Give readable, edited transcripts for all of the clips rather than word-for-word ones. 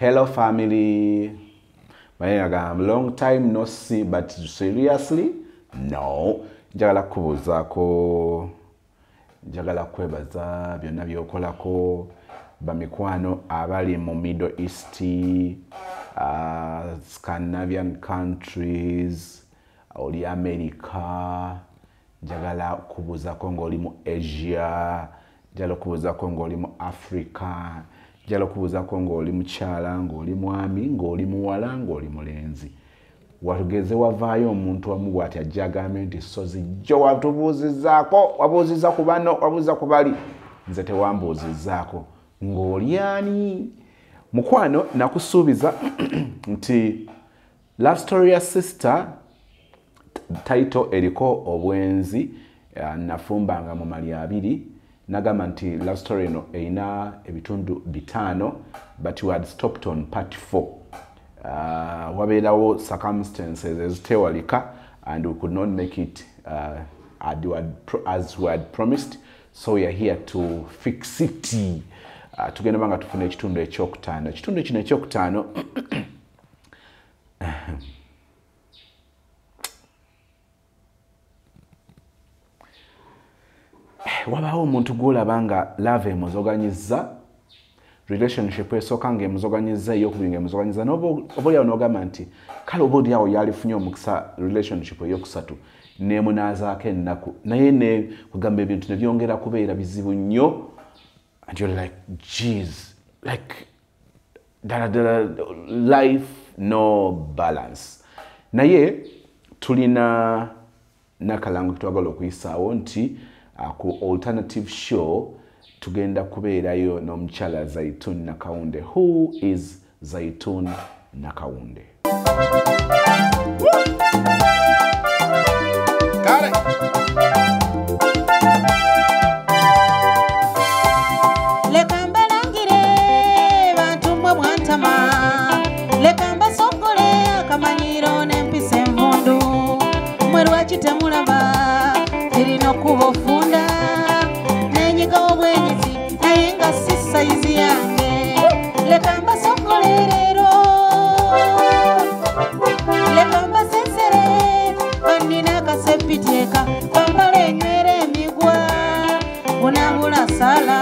Hello family. Long time no see, but seriously? No. Njagala kubuzaako, njagala kwebaza byonna byokolako bamikwano abali mu Middle East, Scandinavian countries, oli America, njagala kubuzaako ng'oli mu Asia, njagala kubuzaako ng'oli mu Africa, njagala kubuzaako ng'oli mukyala, ng'oli mwami, ng'oli muwala, ng'oli mulenzi. Watugeze wavaayo omuntu wamu bw'ati ajja agambe nti sozi jjo watubuuzizaako, wabuuziza ku bano, wabuuziza ku bali. Nze tewambuuzizaako. Ng'oli ani? Mukwano nakusuubiza nti Love Story ya Sister title eriko obwenzi, nafumbanga mu mali abiri. Nagamba nti Love Story eno erina ebitundu 5, but we had stopped on part 4. Wabeerawo circumstances ezitewalika and we could not make it as we had promised, so we are here to fix it. Tugenda banga tufune ekitundu ekyokutaano. Ekitundu kino ekyokutaano wabaawo omuntu gw'olaba nga love emuzoganyizza, relationship esooka ng'emuzoganyizza, ey'okubiri ng'emuzoganyizza, n'oba n'ogamba nti kale oba oli awo yalifunye omukisa relationship ey'okusatu n'emunaazaako ennaku, naye ne kugamba ebintu ne byongera kubeera bizibu nnyo, and you're like, geez, like life no balance. Naye tulina nakalango kitwagala okuyisaawo nti ku alternative show tugenda kubeerayo n'omukyala Zaitun Nakawunde. Who is Zaitun Nakawunde? Got it. Lekamba langire bantumwe bwantama, lekamba sokole akamanyiro n'empisa envundu, mwe lwaki temulaba erina okuba ofunda n'enyiga obwenyezi naye nga si sayizi yange. Lekamba sokole leero, lekamba sensere bannina akasepiteeka bambala enywera emigwa bunabula sala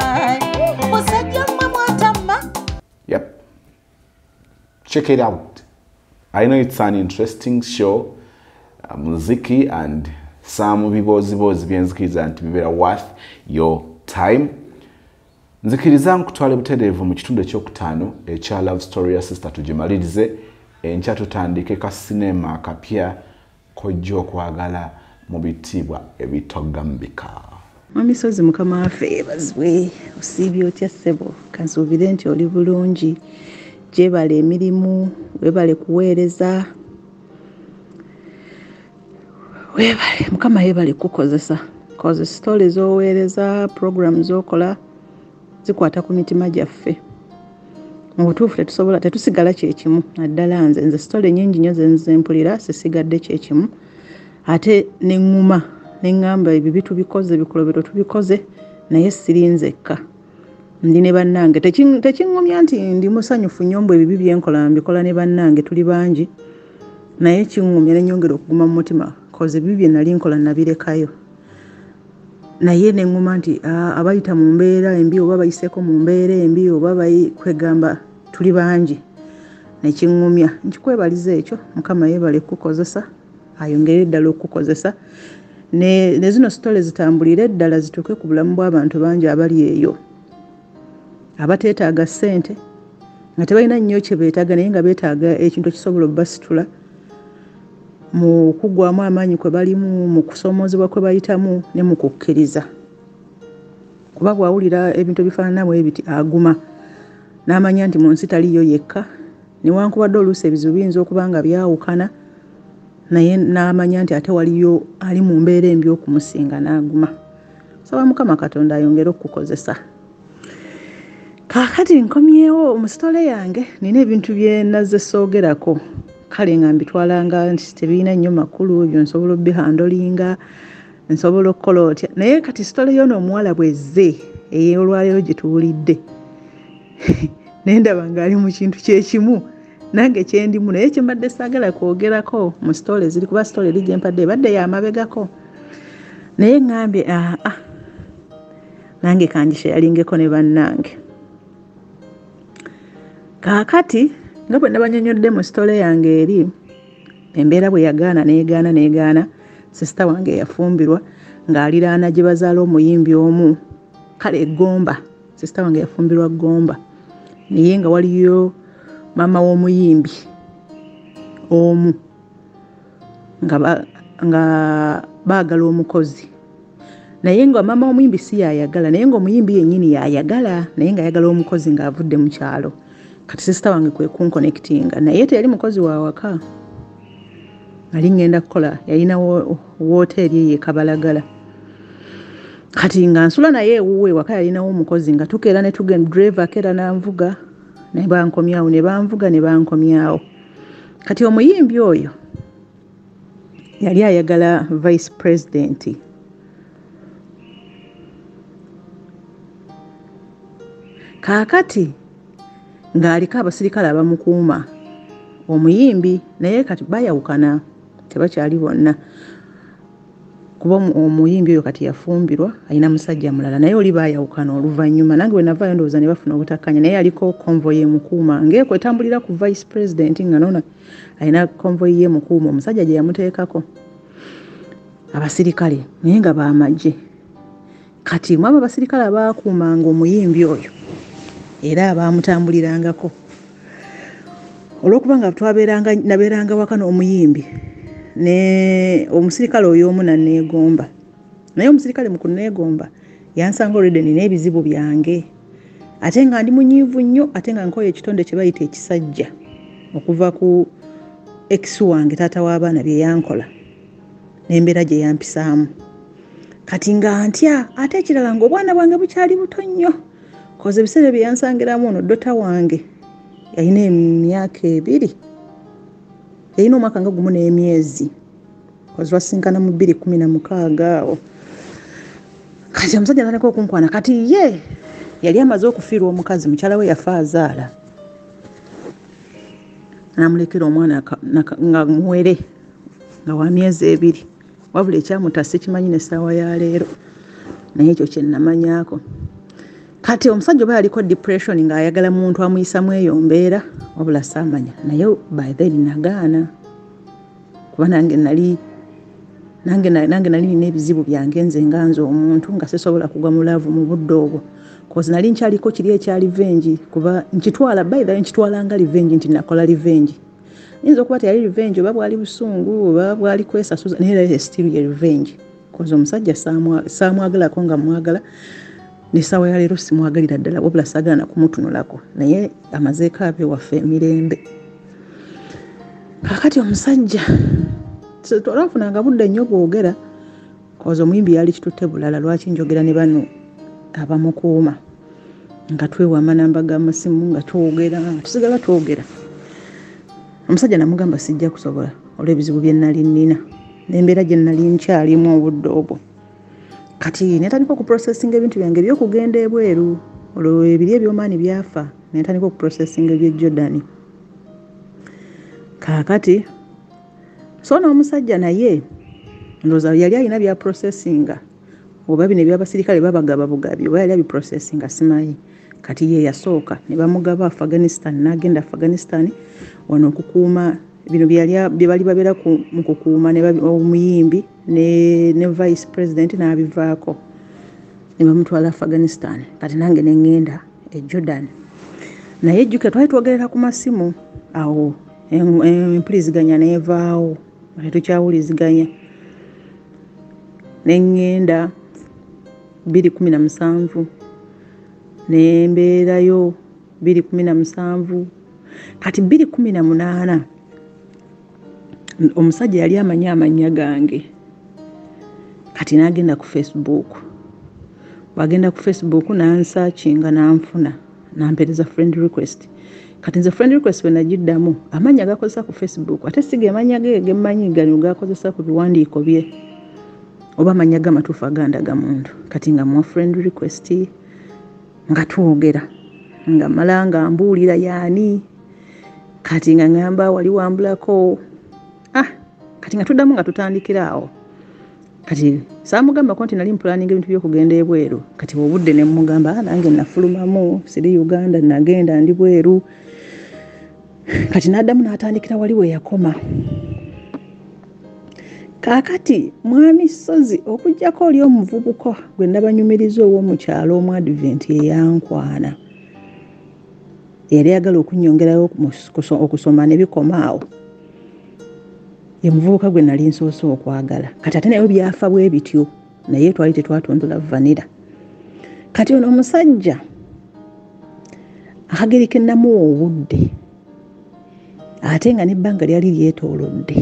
musajja mmwe mwatama. Yep. Check it out. I know it's an interesting show, muziki and some bibozibozi byenzikiriza nti bibeera worth your time. Nzikiriza nkutwale butereevu mu kitundu ekyokutaano ekya Love Story ya Sister tugimalirize, enkya tutandike ka sinema kapya kojja okwagala mu bitiibwa ebitogambika. Mamisozi mukama waffe yeebazibwe, osiibye otya ssebo, kansuubire nti oli bulungi, gyebala emirimu, weebale kuweereza, weebale mukama yeebale kukozesa, koze story z'oweereza, program z'okola zikwata ku mitima gyaffe. Mu butuufu tetusigala kyekimu, naddala nze story nnyingi nnyo ze mpulira sisigadde kyekimu, ate neŋŋuma neŋŋamba ebyo bitubikoze bikolobero tubikoze naye siri nzekka, ndi ne bannange. Tekiŋŋumya nti ndi musanyufu nnyo mbu ebibi byenkola mbikola ne bannange tuli bangi, naye kiŋŋumya ne nnyongera okuguma mu mutima koze ebibi bye nali nkola nabirekayo. Naye neŋŋuma nti abayita mu mbeera embi oba bayiseeko mu mbeera embi oba kwegamba tuli bangi, nekiŋŋumya. Nkikwebaliza ekyo, mukama yeebale kukozesa, ayongere ddala okukozesa ne zino story zitambulire ddala zituuke ku bulamu bw'abantu bangi abali eyo abateetaaga ssente nga tebalina nnyo kye beetaaga naye nga beetaaga ekintu ekisobola obbasitula mu kuggwamu amaanyi kwe balimu, mu kusomoozebwa kwe bayitamu ne mu kukkiriza. Kuba bw'awulira ebintu ebifaananamu ebiti aguma n'amanya nti mu nsi taliyo yekka, newankubadde oluusi ebizibu biyinza okuba nga byawukana, naye n'amanya nti ate waliyo ali mu mbeera embi okumusinga n'aguma. Saba Mukama Katonda ayongere okukozesa. Kaakati nkomyewo mu sitole yange, nina ebintu bye nazze soogerako, kale nga mbitwalanga nti tebirina nnyo makulu, ebyo nsobola obihandolinga, nsobola okukola otya. Naye kati sitole y'ono omuwala bwezze ey'olwaleero gye tuwulidde nendaba ngaali mu kintu kyekimu nange kyendimu naye kyembadde saagala kwogerako mu sitole ziri kuba sitole eri gyempadde ebadde yamabegako naye ŋŋambye nange kangishayaringeko ne bannange kaakati nga bwe nabanyonyodde mu sitole yange eri embeera bwe yagaana sisita wange yafumbirwa ng'aliraana gye bazaala omuyimbi omu kale Gomba sisita wange yafumbirwa Gomba naye nga waliyo mama w'omuyimbi omu nga baagala omukozi naye nga mama w'omuyimbi si yayagala naye nga omuyimbi yennyini yayagala naye nga ayagala omukozi ng'avudde mu kyalo kati sisita wange kwe kunkonekitinga naye teyali mukozi wa waka ali ngenda kukola yalina woteeri ye Kabalagala kati nga nsula naye ewuwe waka yalinawo omukozi nga tukeera ne tugenda driver keera nanvuga ne bankomyawo ne banvuga ne bankomyawo kati omuyimbi oyo yali ayagala vice president kaakati ng'aliko abasirikale abamukuuma omuyimbi naye kati bayawukana tebakyali bonna kuba omuyimbi oyo kati yafumbirwa alina musajja mulala naye oli bayawukana oluvannyuma nange bwe navaayo ndowooza ne bafuna obutakkanya naye aliko convoy emukuuma ng'ekwetambulira ku vice president nga nona alina convoy ye mukuuma omusajja gye yamuteekako abasirikale naye nga baamagye kati mu abo abasirikale abaakuumanga omuyimbi oyo era abaamutambulirangako olw'okuba nga nabeeranga waka n'omuyimbi ne omusirikale oyo omu nanneegomba naye omusirikale mu kunneegomba yansanga olwedde nina ebizibu byange ate nga ndi munyiivu nnyo ate nga nkoye ekitonde kye bayita ekisajja okuva ku ex wange taata w'abaana bye yankola n'embeera gye yampisaamu kati nga ntya ate ekirala ng'obwana bwange bukyali buto nnyo koze ebiseera bye yansangiramu ono dota wange yalina emyaka 2 yalina omwaka nga gumu n'emyezi koze wasinkana mu 2016 awo kati omusajja natandika okunkwana kati ye yali amaze okufiirwa omukazi mukyala we yafa azaala namulekera omwana nga muwere nga wa myezi 2 wabula ekyamutassa kimanyi n'essaawa ya leero naye ekyo kye nnamanyako kati omusajja oba yaliko depression ng'ayagala muntu amuyisamu eyo mbeera wabula saamanya naye by then nagaana kuba nange nali nina ebizibu byange nze nga nze omuntu nga sisobola kugwa mu laavu mu budde obwo kozi nali nkyaliko kiri ekya revenge kuba nkitwala by the way nkitwala nga revenge nti nakola revenge yinza okuba teyali revenge oba bwali busungu oba bwali kwesasuza naye era still ye revenge kozi omusajja saamwagalako nga mwagala n'essaawa ya leero simwagalira ddala wabula saagala nakumutunulako naye amazeeko abe waffe emirembe kakati omusajja tolwafunanga budde nnyo bwogera kozi omuyimbi yali kitutte bulala lwaki njogera ne bano abamukuuma nga twewa amanamba g'amasimu nga twogera nga tusigala twogera omusajja namugamba sijja kusobola olw'ebizibu bye nali nnina n'embeera gye nali nkyalimu obudde obwo kati netandika okuprocessinga ebintu byange ebyokugenda ebweru olwo ebiri ebyomaani byafa netandika okuprocessinga ebyejjodani kaakati so n'omusajja naye ndowooza yali alina bya processinga oba bino ebyabasirikale babagaba bugabi oba yali abiprocessinga simanyi kati ye yasooka ne bamugaba Afghanistan n'agenda Afghanistan wano okukuuma bino bye bali babeera mu kukuuma omuyimbi ne vice president n'abivaako ne bamutwala Afghanistan kati nange ne ŋŋenda e Jordan naye ejjukira twali twogerera ku masimu awo empuliziganya neevaawo nga tetukyawuliziganya ne ŋŋenda 2017 nembeerayo 2017 kati 2018 omusajja yali amanya amanya gange kati n'agenda ku Facebook wagenda ku Facebook nansakinga nanfuna nampereza friend request kati nze friend request bwe nagiddamu amanya gakozesa ku Facebook ate sige amanya gemmanyi gano gakozesa ku biwandiiko bye oba amanya gamatuufu agandaga muntu kati nga mu friend request nga twogera nga malanga mbuulira yani kati nga ngamba wali wambulako kati nga tuddamu nga tutandikiraawo kati saamugamba ko nti nali mpulaninga ebintu by'okugenda ebweru kati obudde ne mugamba nange nafulumamu siri Uganda nagenda ndi bweru kati n'addamu n'atandikira wali we yakoma kaakati mwami Sozi okujjako oli omuvubuka gwe ndabanyumiriza ow'omukyalo omu advent eyankwana yali ayagala okunnyongerayo okusoma ne bikomaawo ye muvubuka gwe nali nsoose okwagala kati ate naye byafa bwe bityo naye twali tetwatondola vanira kati ono omusajja akageri ke namuwa obudde ate nga n'ebbanga lyali lyetoolodde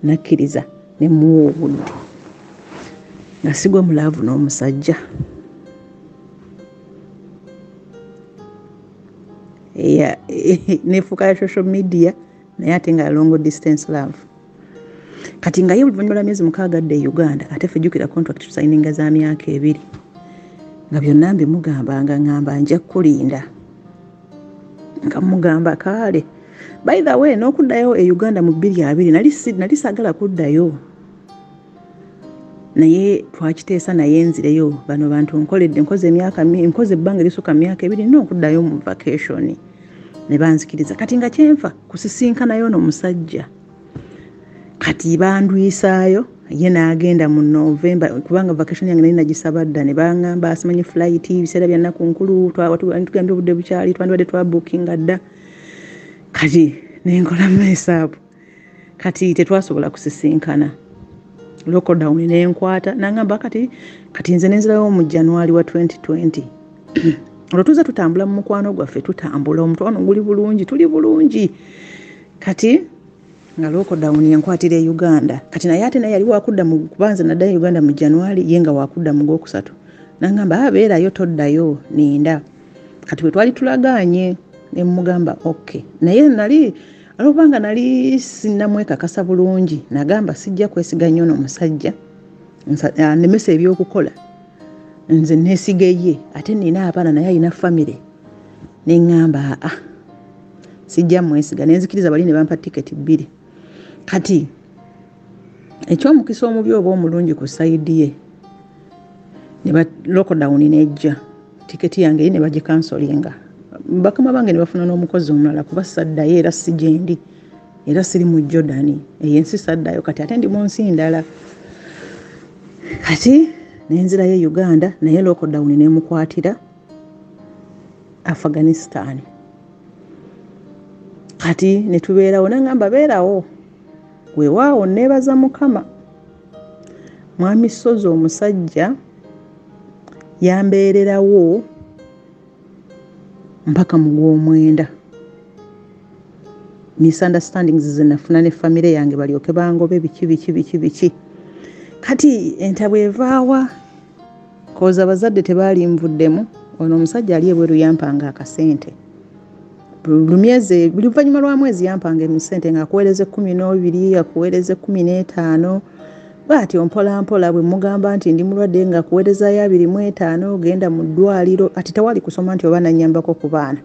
nakkiriza ne muwa obudde nga sigwa mulaavu n'omusajja nefuuka ya social media naye ate nga long distance love kati nga ye oluvannyuma lwa myezi 6 adda e Uganda ate ffe jjukira contract tusayininga za myaka 2 nga byonna mbimugamba nga ngamba nja kulinda nga mugamba kaale by the way n'okuddayo e Uganda mu 2020 nali saagala kuddayo naye twakiteesa naye nzireyo bano bantu nkoze ebbanga erisukka myaka 2 n'okuddayo mu vacation ne banzikiriza kati nga kyenfa kusisinkanayo n'omusajja kati bandwisaayo ye n'agenda mu November kubanga vacation yange nali nagisaba dda ne bangamba asimanyi flight biseera bya nnaku nkulu tugambye obudde bukyali twandibadde twabookinga dda kati nenkola messaapu kati tetwasobola kusisinkana lockdown nenkwata nangamba kati nze nenzirayo mu January wa 2020 olwo tuza tutambula mu mukwano gwaffe tutambula omutwano guli bulungi tuli bulungi kati nga lockdown yankwatira e Uganda kati naye ate naye yali wakudda mu kubanza nadda Uganda mu January yenga wakudda mu Gwokusatu nangamba abeerayo toddayo ninda kati bwe twali tulaganye ne mugamba okay naye nali alobanga nali sinnamwekakasa bulungi nagamba sijja kwesiga nnyo n'omusajja nemesa ebyokukola nze neesigaye ate nina abaana naye alina family neŋŋamba sijja mwesiga nenzikiriza bali ne bampa tiketi 2 kati ekyomukisa omubi oba omulungi ku sayidi ye ne lockdown nejja tiketi yange ye ne bagikansolinga bakama bange ne bafuna n'omukozi omulala kuba saddayo era sigendi era siri mu Jordan eyensi saddayo kati ate ndi mu nsi ndala kati nenzirayo Uganda naye lockdown nemukwatira Afghanistan kati netubeerawo nangamba beerawo weewaawo neebaza Mukama mwami Sozi omusajja yambeererawo mpaka mu Gwomwenda misunderstandings zenafuna ne family yange balyoke bangobe biki kati entabwe evaawa koza abazadde tebaali nvuddemu ono omusajja ali ebweru yampanga akasente buli luvannyuma lwa mwezi yampanga emisente ng'akuweereze 12 akuweereze 15 bw'ati mpola bwe mugamba nti ndi mulwadde ng'akuweerezaayo 25 genda mu ddwaliro ati tewali kusoma nti oba nannyambako ku baana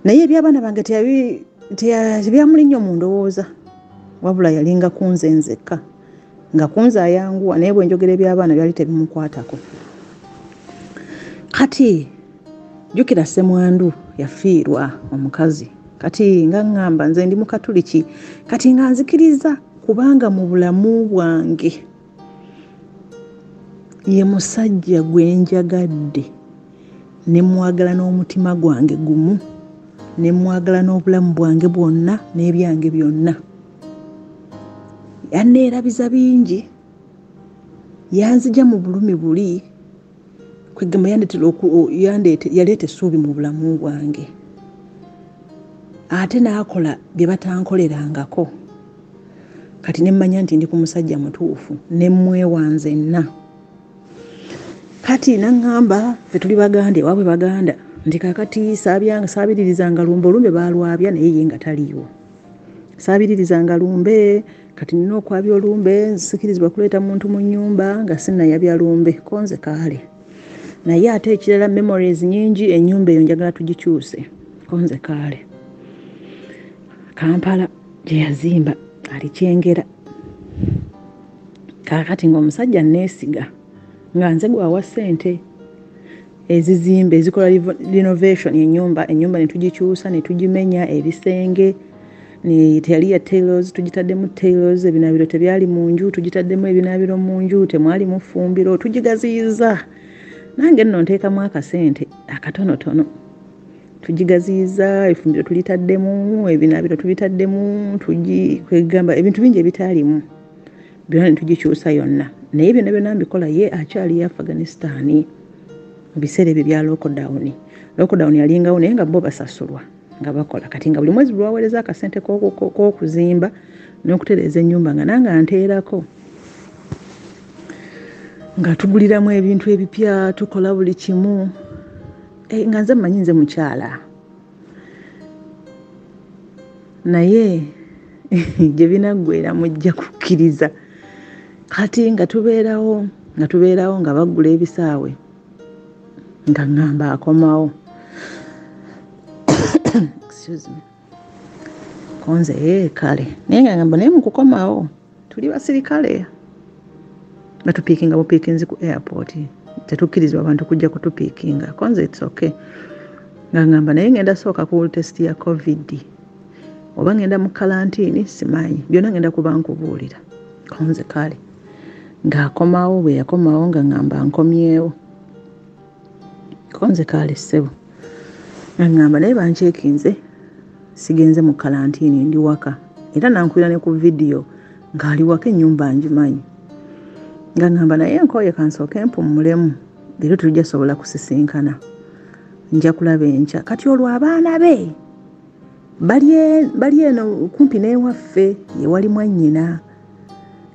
naye eby'abaana bange tebyamuli nnyo mu ndowooza wabula yalinga kunze nzekka nga kunze ayanguwa naye bwe njogera eby'abaana byali tebimukwatako kati jjukira Ssemwandu yafiirwa omukazi kati nga ngamba nze ndi mukatuliki kati nga nzikiriza kubanga mu bulamu bwange ye musajja gwe njagadde ne mwagala n'omutima gwange gumu ne mwagala n'obulamu bwange bwonna n'ebyange byonna yanneerabiza bingi yanzija mu bulumi buli kwegamba yaleeta essuubi mu bulamu bwange ate n'akola bye batankolerangako kati ne mmanya nti ndi ku musajja mutuufu ne mmwewanze nna kati naŋŋamba ffe tuli baganda ewaabwe baganda nti kakati saabiririzanga lumbe olumbe baalwabya naye ye nga taliiwo saabiririzanga lumbe kati nina okwabya olumbe nsikirizibwa kuleeta muntu mu nnyumba nga sinnayabya lumbe konze kaale naye ate ekirala memories nyingi ennyumba eyo njagala tugikyuse konze kaale Kampala gye yazimba alikyengera kaakati ng'omusajja neesiga nga nze gwawa ssente ezizimba ezikola renovation ennyumba ne tugikyusa ne tugimenya ebisenge ne teyali ya tailors tugitaddemu tailors ebinaabiro tebyali mu nju tugitaddemu ebinaabiro mu nju temwali mu ffumbiro tugigaziyiza nange nno nteekamu akasente akatonotono tugigaziyiza effumbiro tulitaddemu ebinaabiro tubitaddemu kwegamba ebintu bingi ebitaalimu byonna ne tugikyusa yonna naye byonna byonna mbikola ye akyali Afghanistan mu biseera ebyo bya lockdown yalingawo naye nga bo basasulwa nga bakola kati nga buli mwezi lwaweereza akasente k'okuzimba n'okutereeza ennyumba nga nange anteerako nga tuguliramu ebintu ebipya tukola buli kimu nga nze mmanyi nze mukyala naye gye binaggwera mujja kukkiriza kati nga tubeerawo nga baggula ebisaawe nga ngamba akomawo excuse me konze kale naye nga ngamba naye mukukomawo tuli basirikale batupiikinga bupiikinzi ku airport tetukkirizibwa abantu kujja kutupiikinga konze it's okay nga ngamba naye ngenda sooka ku test ya covid oba ngenda mu kalantiini simanyi byonna ngenda kuba nkubuulira konze kale ng'akomawo bwe yakomawo nga ngamba nkomyewo konze kale ssebo nga ngamba naye banceekinze sigenze mu kalantiini ndi waka era nankwira ne ku vidiyo ng'ali waka ennyumba ngimanyi nga ngamba naye nkooye kansooke mpummulemu leero tujja sobola kusisinkana nja kulaba enkya kati olwo abaana be bali eno kumpi n'ewaffe yewali mwannyina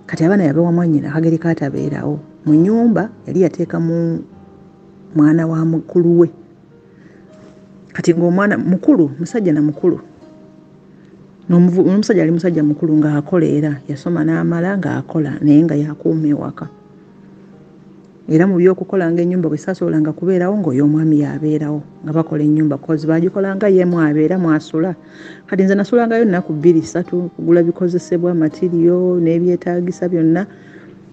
kati abaana yabewa mwannyina akageri kaatabeerawo mu nnyumba yali yateekamu mwana wa mukulu we kati ng'omwana mukulu musajja na mukulu n'omusajja ali musajja mukulu ng'akola era yasoma n'amala ng'akola naye nga yakuuma ewaka era mu by'okukola ng'ennyumba bwe saasobolanga kubeerawo ng'oy'omwami yabeerawo nga bakola ennyumba kozi bagikolanga ye mwabeera mwasula kati nze nasulangayo nnaku 2-3 kugula bikozesebwa matiriyo n'ebyetaagisa byonna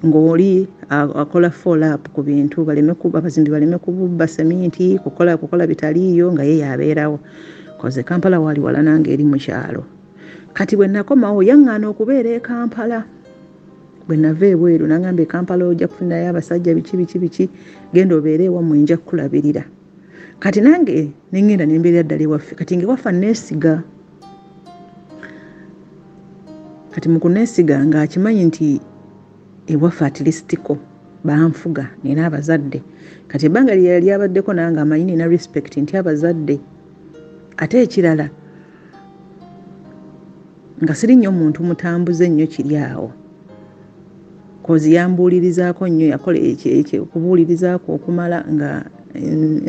ng'oli akola follow-up ku bintu abazimbi baleme kububba seminti kukola bitaliiyo nga ye yabeerawo koze Kampala wali wala nange eri mu kyalo kati bwe nakomawo yaŋŋaana okubeera e Kampala bwe nava ebweru nangamba e Kampala ojja kufunirayo abasajja biki genda obeere ewammwe nja kukulabirira kati nange nengenda nembeerera ddala ewaffe kati ngewaffe neesiga kati mu kuneesiga ng'akimanyi nti ewaffe atilistiko banfuga nina abazadde kati ebbanga lyali abaddeko nange amanyi nina respect nti abazadde ate ekirala nga siri nnyo omuntu mutambuze nnyo kiri awo kozi yambuulirizaako nnyo yakola okubuulirizaako okumala nga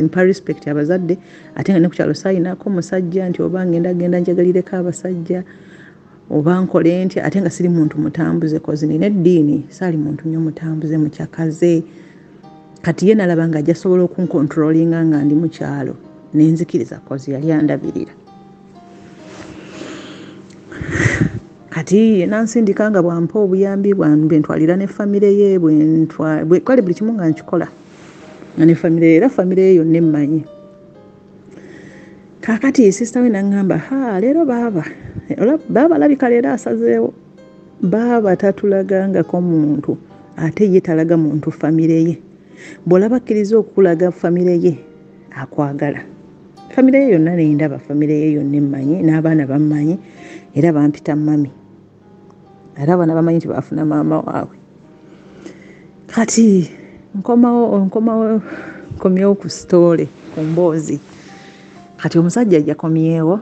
mpa respect abazadde ate nga ne ku kyalo saayinaako omusajja nti oba ngenda njagalireko abasajja oba nkole ntya ate nga siri muntu mutambuze kozi nina eddiini saali muntu nnyo mutambuze mukyakaze kati ye nalaba nga ajja sobola okunkontrolinga nga ndi mu kyalo nenzikiriza kozi yali andabirira kati nansindika nga bwampa obuyambi bwe ntwalira ne famire ye kwali buli kimu nga nkikola nga ne famire era famire ye yonna emmanyi kakati sisita we naŋŋamba leero baaba labika leero asazeewo baaba tatulagangako muntu ate ye talaga muntu famire ye bw'olaba akkiriza okulaga famire ye akwagala famire ye yonna nendaba famire ye yonna emmanyi n'abaana bammanyi era bampita mami era abaana bamanyi nti bafuna maama waabwe kati nkomyewo ku sitoole ku mboozi kati omusajja yakomyewo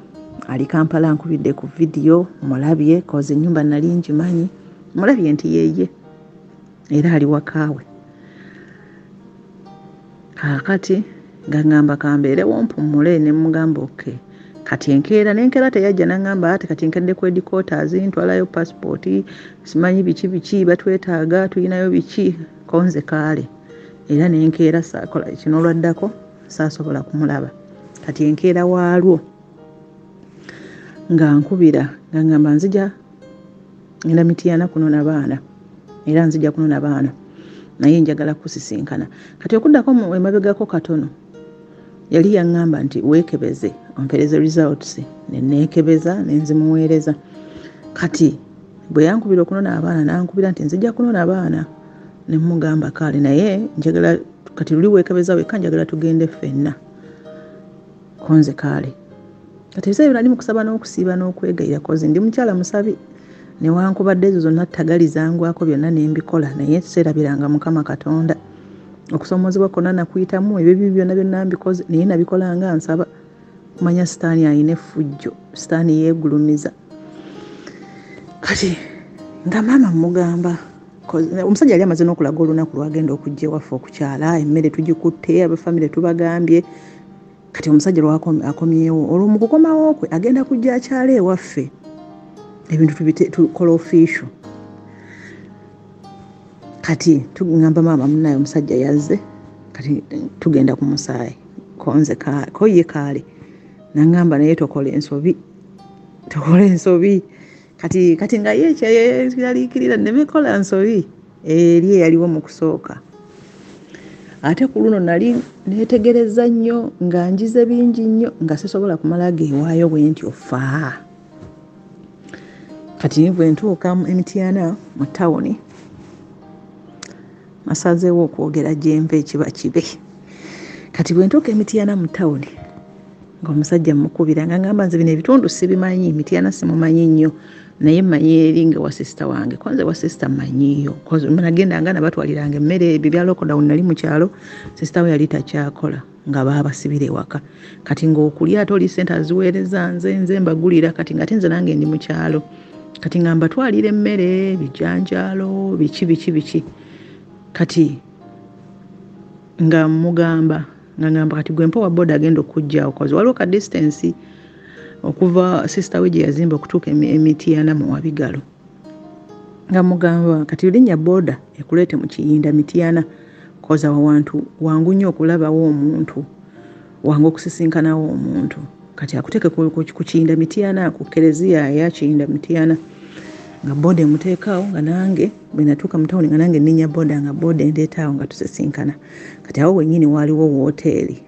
ali Kampala nkubidde ku vidiyo mulabye koze ennyumba nali ngimanyi mulabye nti yeye era ali wakaawe kakati nga ngamba kambeerewo mpummule ne mugamba okay kati enkeera teyajja naŋŋamba ate kati nkedde ku headquarters ntwalayo passport simanyi biki batwetaaga tulinayo biki konze kaale era nenkeera sakola kino olwaddako saasobola kumulaba kati enkeera waalwo nga nkubira nga ngamba nzija ngenda Mityana kunona baana era nzija kunona baana naye njagala kusisinkana kati okuddako emabegako katono yali yaŋŋamba nti weekebeze ompereze results neneekebeza nenzimuweereza kati bwe yankubira okunona abaana nankubira nti nzija kunona abaana nemugamba kale naye njagala kati luli weekebeza wekka njagala tugende ffenna konze kale kati ebisa byonna ndi mu kusaba n'okusiiba n'okwegayira kozi ndi mukyala musabi newankubadde ezo zonna ttagali zangwako byonna nembikola naye seerabiranga Mukama Katonda okusoomozebwa kwonna nakuyitamu ebyo bibi byonna byonna mbikoze naye nabikola nga nsaba kumanya sitaani alina effujjo sitaani yeegulumiza kati nga maama mugamba omusajja yali amaze n'okulaga olunaku lwagenda okujja ewaffe okukyala emmere tugikutte abafamire tubagambye kati omusajja lwakomyewo olwo mu kukomawo kwe agenda kujja akyala ewaffe ebintu tukola official kati tugamba maama munaye omusajja yazze kati tugenda ku musaayi konze koye kaale nangamba naye tokola ensobi kati nga ye kyeyaliikirira nemekola nsobi eri eyaliwo mu kusooka ate ku luno nali neetegereza nnyo nga njize bingi nnyo nga sisobola kumala geewaayo bwe ntyo faa kati bwe ntuuka Emityana mu tawuni masazeewo okwogera gyempa ekiba kibe kati bwe ntuuka Emityana mu tawuni ng'omusajja mukubira nga ngamba nze bino ebitundu sibimanyi Mityana simumanyi nnyo naye mmanyi eri nga wa sisita wange kwanze wa sisita mmanyiyo nagendanga nabatwaliranga emmere ebyo bya lockdown nali mu kyalo sisita we yali takyakola nga baabasibira ewaka kati ng'okulya ate oli ssente aziweereza nze mbagulira kati nga ate nze nange ndi mu kyalo kati nga mbatwalira emmere bijanjaalo biki kati nga mugamba ngamba kati gwe mpa wa boda agenda okujjaawo kozi waliwo ka distance okuva sister we gye yazimba okutuuka Emityana mu Wabigalo nga mugamba kati linnya boda ekuleete mu Kiyinda Mityana koza wantu wangu nnyo okulabawo omuntu wangu okusisinkanawo omuntu kati akuteeke ku Kiyinda Mityana ku Kereziya ya Kiyinda Mityana nga boda emuteekaawo nga nange bwe natuuka mu tawuni nga nange nninya boda nga boda endeetaawo nga tusisinkana kati awo wennyini waaliwo woteeri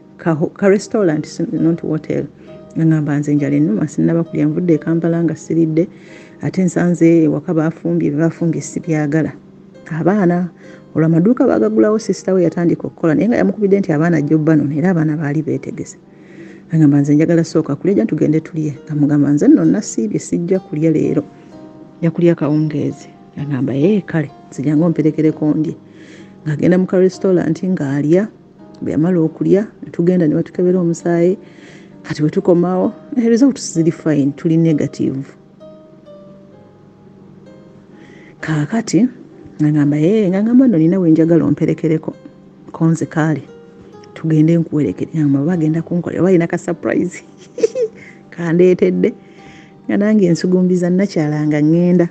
ka restaurant not hotel nga ngamba nze njala ennuma sinnaba kulya nvudde e Kampala nga siridde ate nsanze ewaka bafumbye sibyagala abaana olwo amaduuka bagagulawo sisita we yatandika okukola naye nga yamukubidde nti abaana ajja obba nono era abaana baali beetegese ngamba nze njagala sooka kulya jja tugende tulye nga mugamba nze nno nasiibye sijja kulya leero yakulya kawungeezi ngamba kale nzijanga omperekereko ndye ng'agenda mu ka restaurant ng'alya bwe yamala okulya netugenda ne batukebera omusaayi kati bwe tukomawo results ziri fine tuli negative kaakati ngamba nno nina wenjagala omperekereko konze kale tugende nkuwerekere ngamba bagenda kunkolera balina ka surprise kandeetedde nga nange ensugumbiza nakyalanga ngenda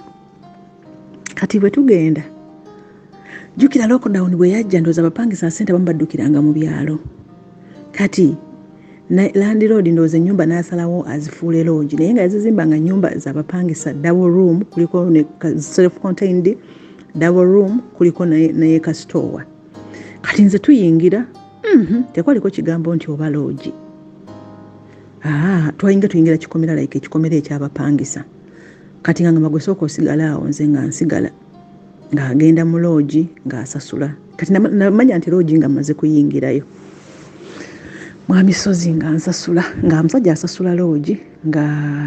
kati bwe tugenda jjukira lockdown bwe yajja ndooza abapangisa ssente bamubaddukiranga mu byalo kati landlord ndooza ennyumba n'asalawo azifuule lodge naye nga yazizimbanga nnyumba z'abapangisa double room kuliko ne self contained double room kuliko naye ka store kati nze tuyingira tekwaliko kigambo nti oba lodge tuyingira kikomera like ekikomera ekyabapangisa kati nga ngamba gwe sooka osigala awo nze nga nsigala ng'agenda mu lodge ng'asasula kati namanya nti lodge nga mmaze kuyingirayo mwamisozi nga nsasula nga musajja asasula lodge nga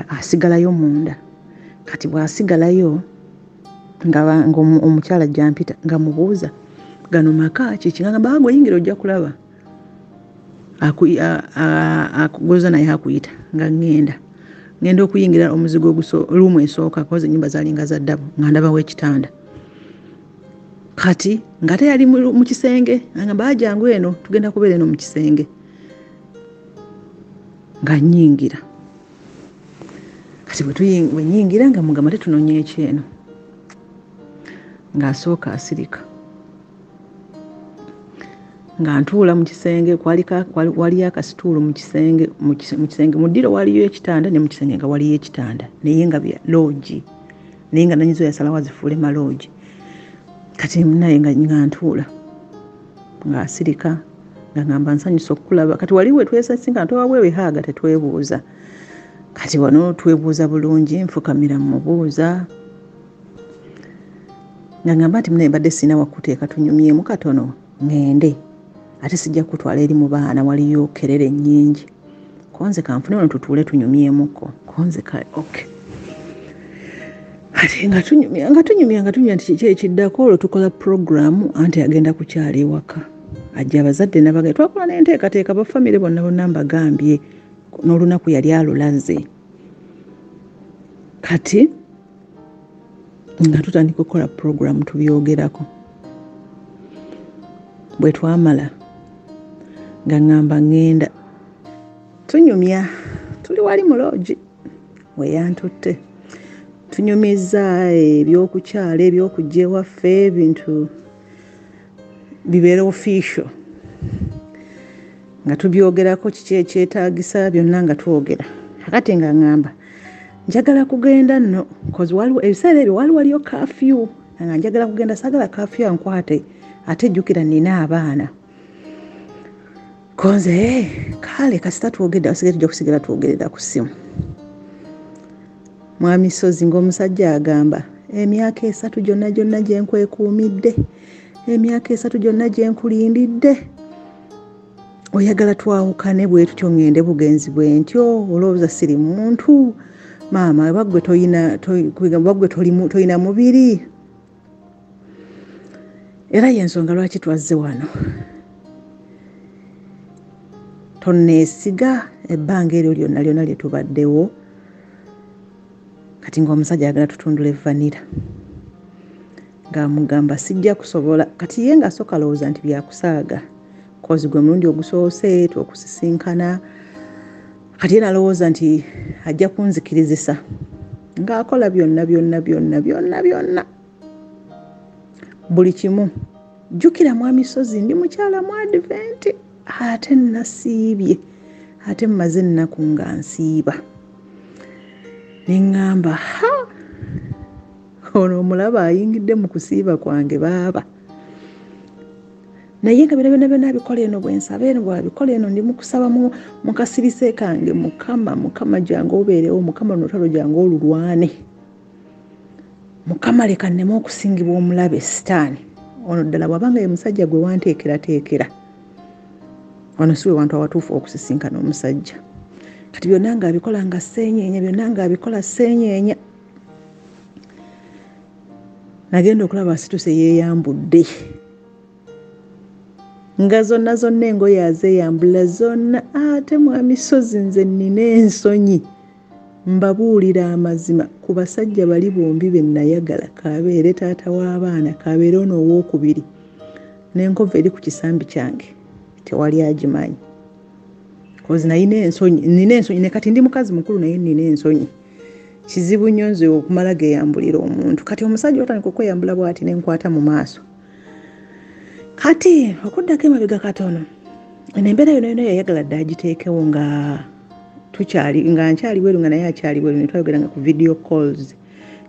asigalayo munda kati bw'asigalayo nga omukyala jampita nga mubuuza gano maka kiki nga ngamba yingira ojja kulaba akugoza naye akuyita nga ngenda okuyingira omuzigo lumu esooka koze ennyumba zaalinga za ddabo nga ndabawo ekitanda kati nga teyali mu kisenge ngamba ajangu eno tugenda kubeera eno mu kisenge nga nnyingira kati bwe nnyingira nga mugamba tetunonye ekyeno ng'asooka asirika nga ntuula mu kisenge waliyo akasituulu mu kisenge mu ddiro waliyo ekitanda ne mu kisenge nga waliyo ekitanda naye nga bya loogi naye nga nanyizo yasalawo azifuule maloogi kati naye nga ntuula ng'asirika nga ngamba nsanyusa okukulaba kati wali we twesasinga ntowabwewe haaga tetwebuuza kati wano twebuuza bulungi nfukamira mubuuza nga ngamba nti munaye mbadde sina wakuteeka tunyumyemu katono ngende ate sijja kutwala eri mu baana waliyo kerere nnyingi konze kanfune wano tutuule tunyumyemuko konze kale okay ate nga tunyumya nti kiki ekiddako olwo tukola programu anti agenda kukyala ewaka ajja abazadde nabagenda twakola n'enteekateeka bafamire bonna mbagambye n'olunaku yali alulaze kati nga tutandika okukola programu tubyogerako bwe twamala nga ngamba ngenda tunyumya tuli wali mu loogi we yantutte tunyumiza ebyokukyala ebyokujja ewaffe ebintu bibeera official nga tubyogerako kiki ekyetaagisa byonna nga twogera akati nga ngamba njagala kugenda nno cause ebiseera ebyo waliyo kafyu nga njagala kugenda sagala kafyu ankwate ate jjukira nina abaana konze kale kasita twogedde asigale tujja kusigala twogerera ku ssimu mwami Sozi ng'omusajja agamba emyaka 3 gyonna gye nkwekuumidde emyaka 3 gyonna gye nkulindidde oyagala twawukane bwe tutyo ngende bugenzi bwe ntyo olowooza siri muntu maama bagwe toyina mubiri era y'ensonga lwaki twazze wano tonneesiga ebbanga eryo lyonna lye tubaddewo kati ng'omusajja ayagala tutundula vanira ng'amugamba sijja kusobola kati ye ng'asooka alowooza nti byakusaaga kozi gwe mulundi ogusoose twokusisinkana kati ye nalowooza nti ajja kunzikirizisa ng'akola byonna buli kimu jjukira mwami Sozi ndi mukyala mu adventi ate nasiibye ate mmaze ennaku nga nsiiba neŋŋamba ono omulaba ayingidde mu kusiiba kwange baaba naye nga byonna abikola eno bwensaba eno bwabikola eno ndi mukusaba mu kasirise kange mukama jange obeerewo mukama notalo jange olulwane mukama leka nneme okusingibwa omulabe sitaani ono ddala bwabanga ye musajja gwe wanteekerateekera ono siwe wantu awatuufu okusisinkana omusajja kati byonna nga abikola nga seenyeenya nagenda okulaba asituse yeeyambudde nga zonna engoye azeeyambula zonna ate mwami Sozi nze nnina ensonyi mbabuulira amazima ku basajja bali bombi be nayagala kabeere taata w'abaana kabeere ono owookubiri n'enkova eri ku kisambi kyange tewali agimanyi kozi nina ensonyi ne kati ndi mukazi mukulu naye nina ensonyi kizibu nnyo nze okumala geeyambulira omuntu kati omusajja otandika okweyambula bw'ati nenkwata mu maaso kati okuddako emabega katono embeera yonna yayagala dde agiteekewo nga nkyali weru nga naye akyali weru ne twayogeranga ku video calls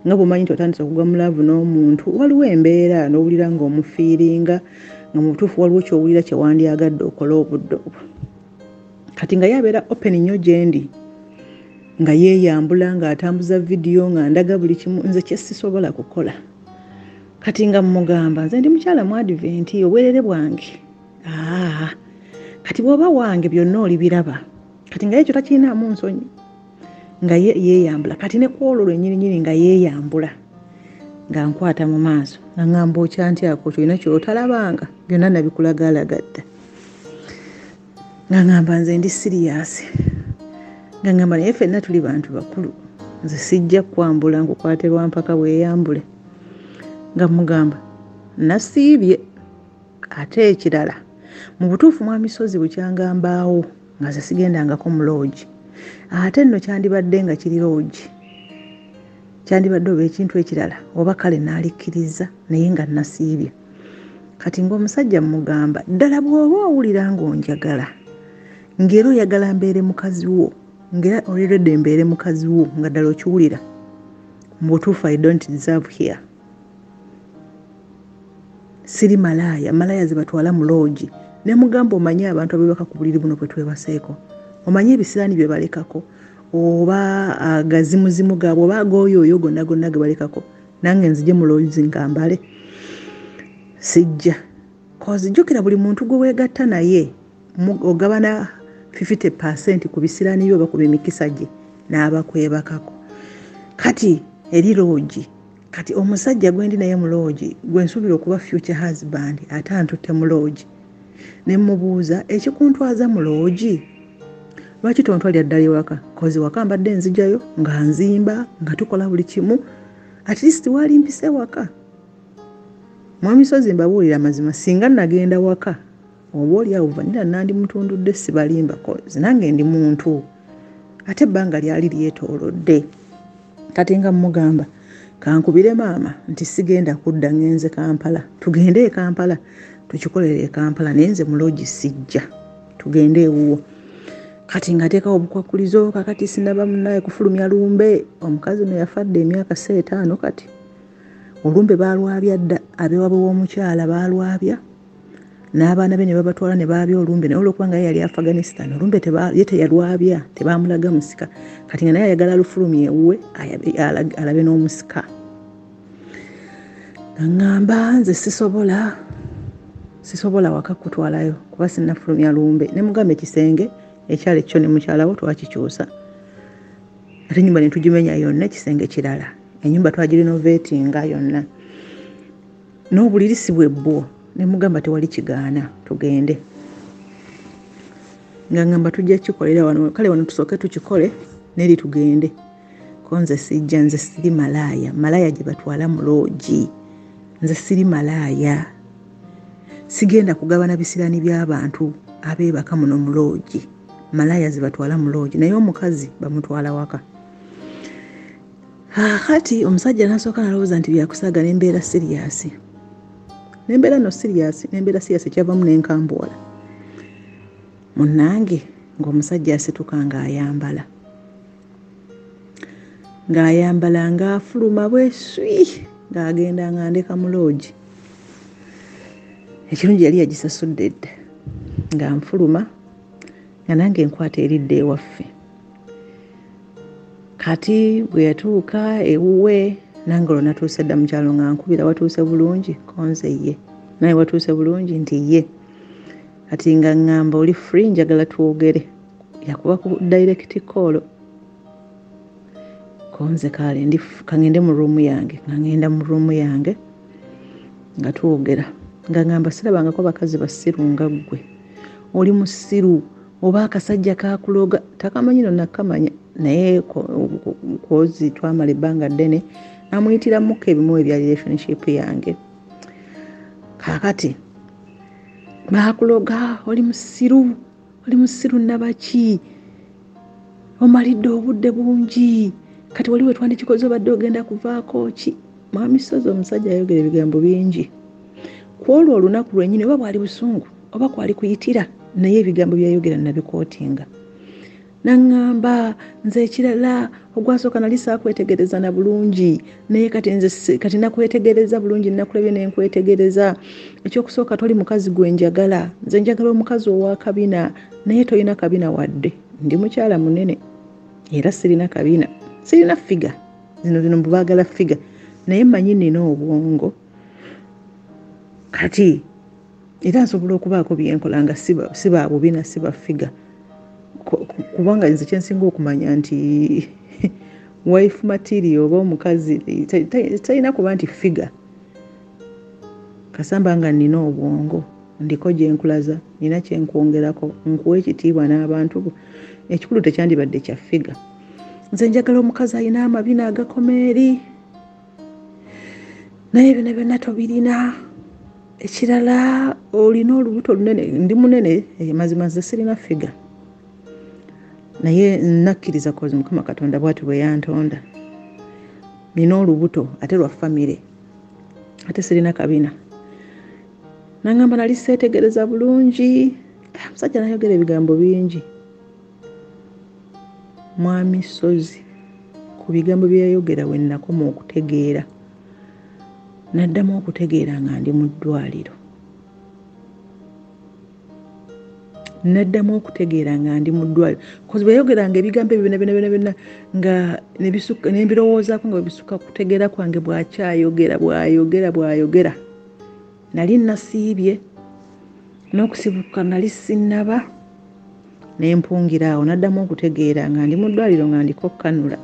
nga bw'omanyi nti otandise okugwa mu laavu n'omuntu waliwo embeera n'owulira ng'omufiiringa nga mu butuufu waliwo ky'owulira kye wandyagadde okola obudde obwo kati nga yabeera open nnyo gyendi nga yeeyambula ng'atambuza vidiyo nga ndaga buli kimu nze kye sisobola kukola kati nga mmugamba nze ndi mukyala mu adventi obwerere bwange kati bw'oba wange byonna olibiraba kati nga ekyo takirinaamu nsonyi nga yeeyambula kati ne kwolwo lwennyininyini nga yeeyambula nga nkwata mu maaso nga ngamba okyantyako kyolina kyotalabanga byonna nabikulagalagadda nga ngamba nze ndi siriyasi nga ngamba naye ffenna tuli bantu bakulu nze sijja kwambula ngukwate lwampaka weeyambule nga mugamba nasiibye ate ekirala mu butuufu mwami Sozi bukyangambaawo nga ze sigendangako mu loogi ate nno kyandibadde nga kiri loogi kyandibadde oba ekintu ekirala oba kale naalikkiriza naye nga nasiibye kati ng'omusajja mugamba ddala bw'oba owulira ng'onjagala ng'era oyagala mbeere mukazi wo ng'era oliredde mbeere mukazi wo nga ddala okiwulira mbutuufu I don't deserve here. Siri malaya ze batwala mu loogi ne mugamba omanye abantu abebaka ku buliri buno bwe twebaseeko omanye ebisiraani bye balekako oba agazimuzimu gaabwe oba ag'oyooyo gonna ge balekako nange nzije mu loogi ngambale sijja kozi jjukira buli muntu gwe weegatta naye ogabana 50% ku bisiraani byo oba ku b'emikisa gye n'abakwebakako kati eri loogi kati omusajja gwendi naye mu loogi gwe nsuubira okuba future husband ate antutte mu loogi ne mubuuza ekikuntwaza mu loogi lwaki tontwalira ddala ewaka kozi waka mbadde nzijayo nga nzimba nga tukola buli kimu at least wali mpise waka mwamisozi mbabuulira mazima singa nagenda waka oba oli awo vanira nandi mutundudde sibalimba kozi nange ndi muntu ate ebbanga lyali lyetoolodde kati nga mugamba kankubire maama nti sigenda kudda ngenze Kampala tugende e Kampala tukikolere e Kampala nenze mu loogi sijja tugende ewuwo kati ngateekawo obukwakulizo kakati sinaba munaye kufulumya lumbe omukazi ono yafadde emyaka 5 kati olumbe baalwabya dda abeewabwe w'omukyala baalwabya n'abaana be ne babatwala ne baabya olumbe naye olwokubanga ye yali Afghanistan olumbe ye teyalwabya tebaamulaga musika kati nga naye ayagala alufulumye ewuwe alabe n'omusika ngamba nze sisobola waka kutwalayo kuba sinnafulumya lumbe ne mugamba ekisenge ekyalo ekyo ne mukyalawo twakikyusa ate ennyumba ne tugimenya yonna ekisenge kirala ennyumba twagirinovetinga yonna n'obuliri si bwe bwo ne mugamba tewali kigaana tugende nga ngamba tujja kikolera wano kale wano tusooke tukikole neri tugende ko nze sijja nze siri malaya gye batwala mu loogi nze siri malaya sigenda kugabana bisiraani by'abantu abeebaka muno mu loogi malaya ze batwala mu loogi naye omukazi bamutwala waka kati omusajja n'asooka nalowooza nti byakusaaga n'embeera siriyasi nembeera siriyasi kyavamu n'enkambuwala munnange ng'omusajja asituka ng'ayambala ng'afuluma bweswi ng'agenda ng'andeka mu loogi ekirungi yali yagisasudde dda nga nfuluma nga nange enkwata eridde ewaffe kati bwe yatuuka ewuwe nange olwo natuuse dda mukyalo nga nkubira watuuse bulungi konze ye naye watuuse bulungi nti ye kati nga ngamba oli free njagala twogere yakuba ku direct call konze kale kangende mu room yange nga ngenda mu room yange nga twogera nga ngamba sirabangako bakazi basiru nga ggwe oli musiru oba akasajja kakuloga takamanyi nakamanya naye kozi twamala ebbanga ddene namuyitiramuko ebimu ebya relationship yange kakati bakuloga oli musiru nabaki omalidde obudde bungi kati waliwe twandikikoze obadde ogenda kuvaako ki mwamisozi omusajja ayogera ebigambo bingi kwolwo olunaku lwennyini oba bwali busungu oba kwali kuyitira naye ebigambo byayogera nabikootinga nangamba nze ekirala ogwasooka nali saakwetegereza na bulungi naye kati nakwetegereza bulungi nakulabye nenkwetegereza ekyokusooka toli mukazi gwe njagala nze njagala omukazi owa kabina naye tolina kabina wadde ndi mukyala munene era sirina kabina sirina figa zino mbubaagala figa naye mmanyi nina obwongo kati era nsobola okubaako byenkola nga siba bubina siba figa kubanga nze kyensinga okumanya nti wife material oba omukazi talina kuba nti figa kasamba nga nina obwongo ndiko gyenkulaza nina kyenkwongerako nkuwa ekitiibwa n'abantu bo ekikulu tekyandibadde kya figa nze njagala omukazi alina amabina agakomeeri naye bino byonna tobirina ekirala olina olubuto lunene ndi munene mazima nze sirina figa naye nakkiriza kozi mukama katonda bwati bwe yantonda nina olubuto ate lwa famire ate sirina kabina nangamba nali seetegereza bulungi. Musajja nayogera ebigambo bingi. Mwami Sozi ku bigambo bye yayogera we nnakoma okutegeera. Naddamu okutegeera nga ndi mu ddwaliro. Kozi bwe yayogeranga ebigambo ebyo byonna nga nebirowoozaako nga bebisukka kutegeera kwange bw'ayogera. Nali nasiibye n'okusibuka nali sinnaba nempungira awo. Naddamu okutegeera nga ndi mu ddwaliro nga ndiko kanula.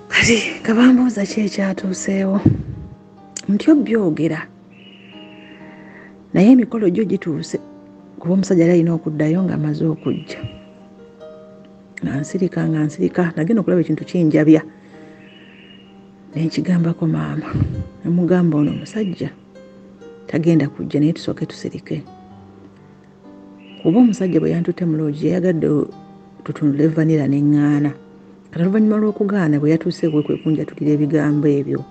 Kati kabambuuza ki ekyatuuseewo ntyo byogera naye emikolo gyo gituuse kuba omusajja yali alina okuddayo nga amaze okujja. Nga nsirika nagenda okulaba ekintu kinjabya nenkigambako maama nemugamba ono omusajja tagenda kujja naye tusooke tusirike kuba omusajja bwe yantutte mu loogi yayagadde tutunule vanira neŋŋaana. Kati oluvannyuma lw'okugaana bwe yatuuse kwe kunjatulira ebigambo ebyo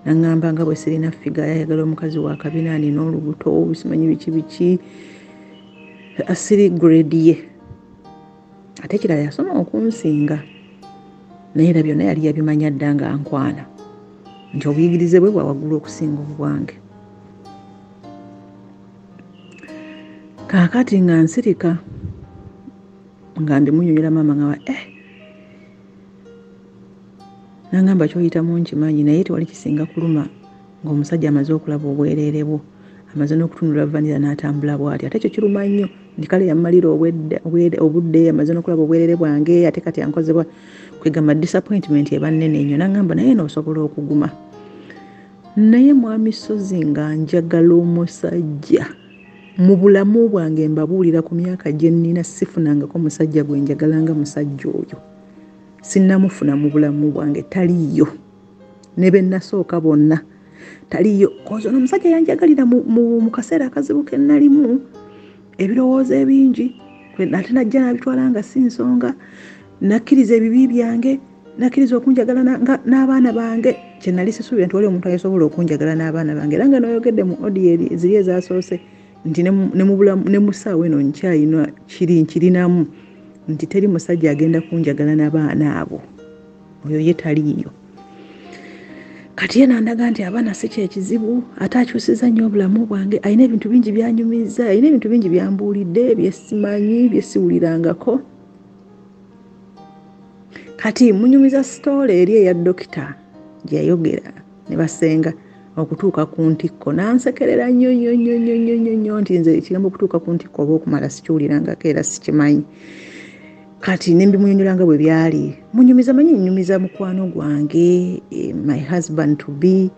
naŋŋamba nga bwe sirina ffiga yayagala omukazi wa kabinaani n'olubuto simanyi biki asiri grade ye ate ekirala yasoma okunsinga naye era byonna yali yabimanya dda nga nkwana nti obuyigirize bwe bwawaggulu okusinga obwange. Kaakati nga nsirika nga mbimunyonyola maama nga nangamba kyoyitamu nkimanyi naye tewali kisinga kuluma ng'omusajja amaze okulaba obwereere bwo amaze n'okutunula vanira n'atambula bw'ati ate ekyo kiruma nnyo nti kale yammalira obudde amaze n'okulaba obwereere bwange ate kati yankozebwa kwegamba disappointment eba nnene nnyo. Nangamba naye n'osobola okuguma. Naye Mwami Sozi nga njagala omusajja mu bulamu bwange mbabuulira ku myaka gye nnina sifunangako musajja gwe njagala nga musajja oyo. Sinnamufuna mu bulamu bwange taliyo ne be nasooka bonna taliyo. Kozo n'omusajja yanjagalira mu kaseera akazibu ke nnalimu ebirowoozo ebingi ate najja n'abitwala nga si nsonga. Nakkiriza ebibi byange nakkiriza okunjagala n'abaana bange kye nali sisuubira nti wali omuntu asobola okunjagala n'abaana bange era nga n'oyogedde mu audio ziri ezasoose nti ne mu ssaawa eno nkyayina nkirinamu nti teri musajja agenda kunjagala n'abaana abo oyo ye taliyo. Kati ye nandaga nti abaana si kyekizibu ate akyusiza nnyo obulamu bwange. Alina ebintu bingi byanyumiza alina ebintu bingi byambuulidde byesimanyi byesiwulirangako. Kati munyumiza sitoola eri eya dokita gye yayogera ne basenga okutuuka ku ntikko nansekerera nnyo nti nze ekigambo okutuuka ku ntikko oba okumala sikiwulirangako era sikimanyi. Kati nembimunyonyolanga bwe byali munyumiza manyi nyumiza mukwano gwange my husband to be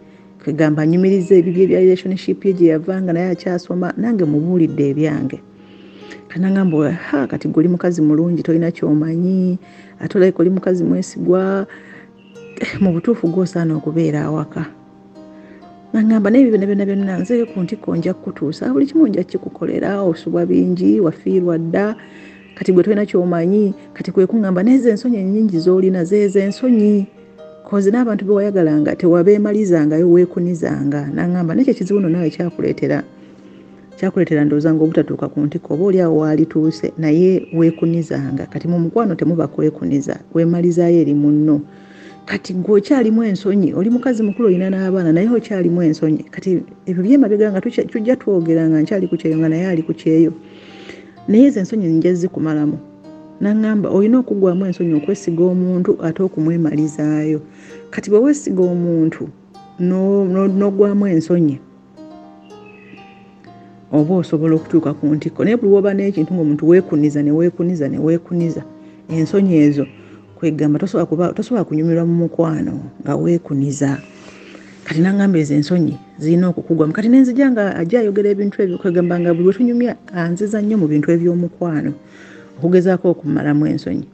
kwegamba nyumiriza ebibye bya relationship ye gye yavanga naye akyasoma nange mubuulidde ebyange. Kanangamba kati gwe oli mukazi mulungi tolina kyomanyi ate olabika oli mukazi mwesigwa mu butuufu gw'osaana okubeera awaka. Nangamba naye byonna nze ku ntikko nja kukutuusa buli kimu nja kikukolera osubwa bingi wafiirwa dda kati gwe tolina kyomanyi kati kwe kuŋŋamba n'ezo ensonyi ennyingi z'olina zeezo ensonyi kozi n'abantu be wayagalanga tewabeemalizangayo weekunizanga. Nangamba n'ekyo ekizibu nno naawe kyakuleetera ndowooza nga obutatuuka ku ntikko oba oli awo waalituuse naye weekunizanga. Kati mu mukwano temuba kwekuniza weemalizaayo eri munno. Kati gwe okyalimu ensonyi oli mukazi mukulu olina n'abaana naye okyalimu ensonyi. Kati ebyo byemabega nga tujja twogera nga nkyali ku kyeyo nga naye ali ku kyeyo naye ezo ensonyi nja zikumalamu. Nangamba olina okuggwamu ensonyi okwesiga omuntu ate okumwemalizaayo. Kati bwe weesiga omuntu n'oggwamu ensonyi oba osobola okutuuka ku ntikko naye buli woba n'ekintu ng'omuntu weekuniza ensonyi ezo kwegamba tosobola kunyumirwa mu mukwano nga weekuniza. Kati nangamba ezo ensonyi zirina okukugwamu. Kati nenzija nga ajja ayogera ebintu ebyo kwegamba nga buli wetunyumya anziza nnyo mu bintu eby'omukwano okugezaako okumalamu ensonyi.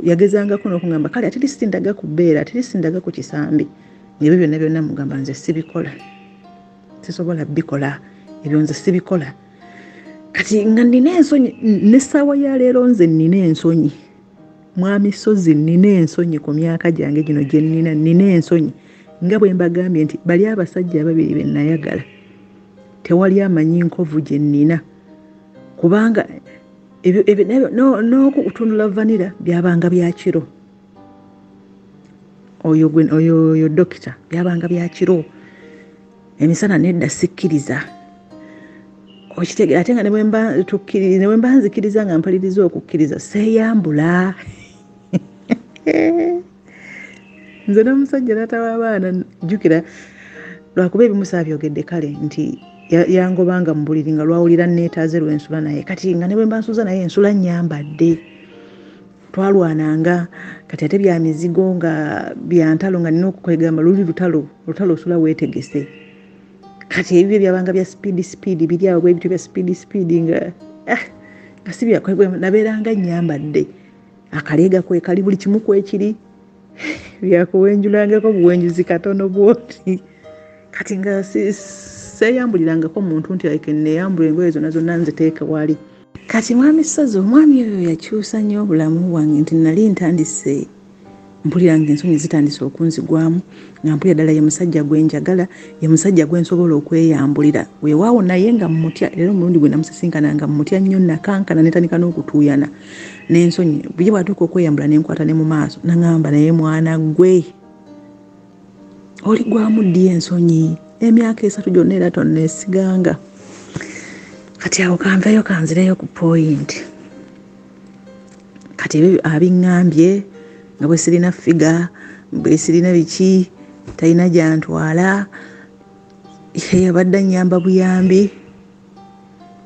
Yagezangako n'okugamba kale ate lisindaga ku bbeera ate lisindaga ku kisambi ebyo byonna mugamba nze sibikola sisobola bikola ebyo nze sibikola. Kati nga nina ensonyi n'essaawa ya leero nze nina ensonyi. Mwami Sozi nina ensonyi ku myaka gyange gino gye nina ensonyi nga bwe mbagambye nti bali abasajja ababiri be nayagala tewali amanyi nkovu gye nnina kubanga n'okutundula vanira byabanga bya kiro oyo dokita byabanga bya kiro emisana nedda sikkiriza okitegera ate nga ne bwe mba nzikiriza nga mpaliriza okukkiriza seeyambula nze n'omusajja n'atawa abaana jjukira lwakuba ebimusaa byogedde kale nti yangobanga mu buliri nga lwawulira neetaaze lwensula naye kati nga ne bwe mba nsuuza naye ensula nnyambadde twalwananga kati ate bya mizigo nga bya ntalo nga nina okukwegamba luli lutalo osula weetegese kati ebyo byabanga bya speed biri awo bwebityo bya speed nga si byakwegwe nabeeranga nnyambadde akaleega kwe kali buli kimu kwekiri byakuwenjulangako buwenjuzi katono bwoti kati nga seeyambulirangako muntu nti neeyambula engoye zonna nziteeke wali kati mwami Sazo omwami oyo yakyusa nnyo obulamu bwange nti nali ntandise mpulira ng'ensonyi zitandise okunzigwamu nga mpulira ddala ye musajja gwe njagala ye musajja gwe nsobola okweyambulira weewaawo naye nga mmutya era omulundi gwe namusisinkana nga mmutya nnyo nakankana netandika n'okutuuyana n'ensonyi bye bwatuuka okweyambula nenkwata ne mu maaso naŋŋamba naye mwana gwe oli gwamuddi ensonyi emyaka 3 gyonna era tonneesiganga kati awo kanveeyo kanzireyo ku point kati ebyo abiŋŋambye nga bwe sirina figa bwe sirina biki talina gyantwala yabadde nnyamba buyambi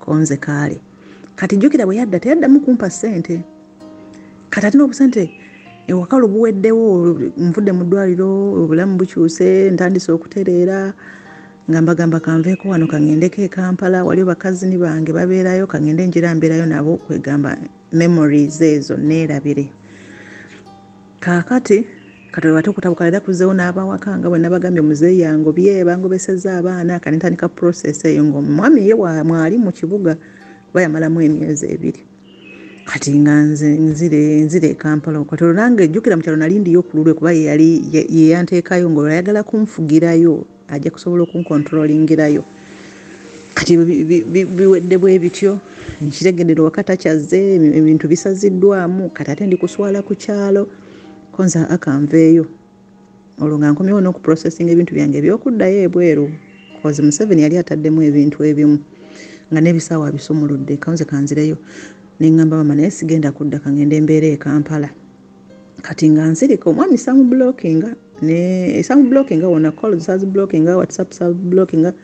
konze kaale kati jjukira bwe yadda teyaddamu kumpa ssente kati ate n'obusente ewaka lubuweddewo nvudde mu ddwaliro obulamu bukyuse ntandise okutereera nga mbagamba kanveeko wano kangendeko e Kampala waliwo bakazini bange babeerayo kangende njira mbeerayo nabo kwegamba memories ezo neerabire kaakati katwebate okutabuka era kuzeewo n'abawaka nga bwe nabagambye muzeeyi yangobye bangobesezza abaana kanetandika process eyo ng'omwami ye mwali mu kibuga kuba yamalamu emyezi 2 kati nga nzire e Kampala okwatero nange ejjukira mu kyalo nali ndiyo ku lulwe kuba ye yanteekayo ng'olwo ayagala kunfugirayo ajja kusobola okunkontrolingirayo kati biwedde bwe bityo nkitegedero wakati akyazze ebintu bisaziddwamu kati ate ndi kuswala ku kyalo konza akanveeyo olwo nga nkomyewo n'okuprocessing ebintu byange ebyokuddayo ebweru kozi Museveni yali ataddemu ebintu ebimu nga n'ebisaawo abisumuludde konze kanzireyo neŋŋamba mama naye sigenda kudda kangende embeera e Kampala kati nga nsirika omwami samu blockinga wona calls sazi blockinga WhatsApp sazi blockinga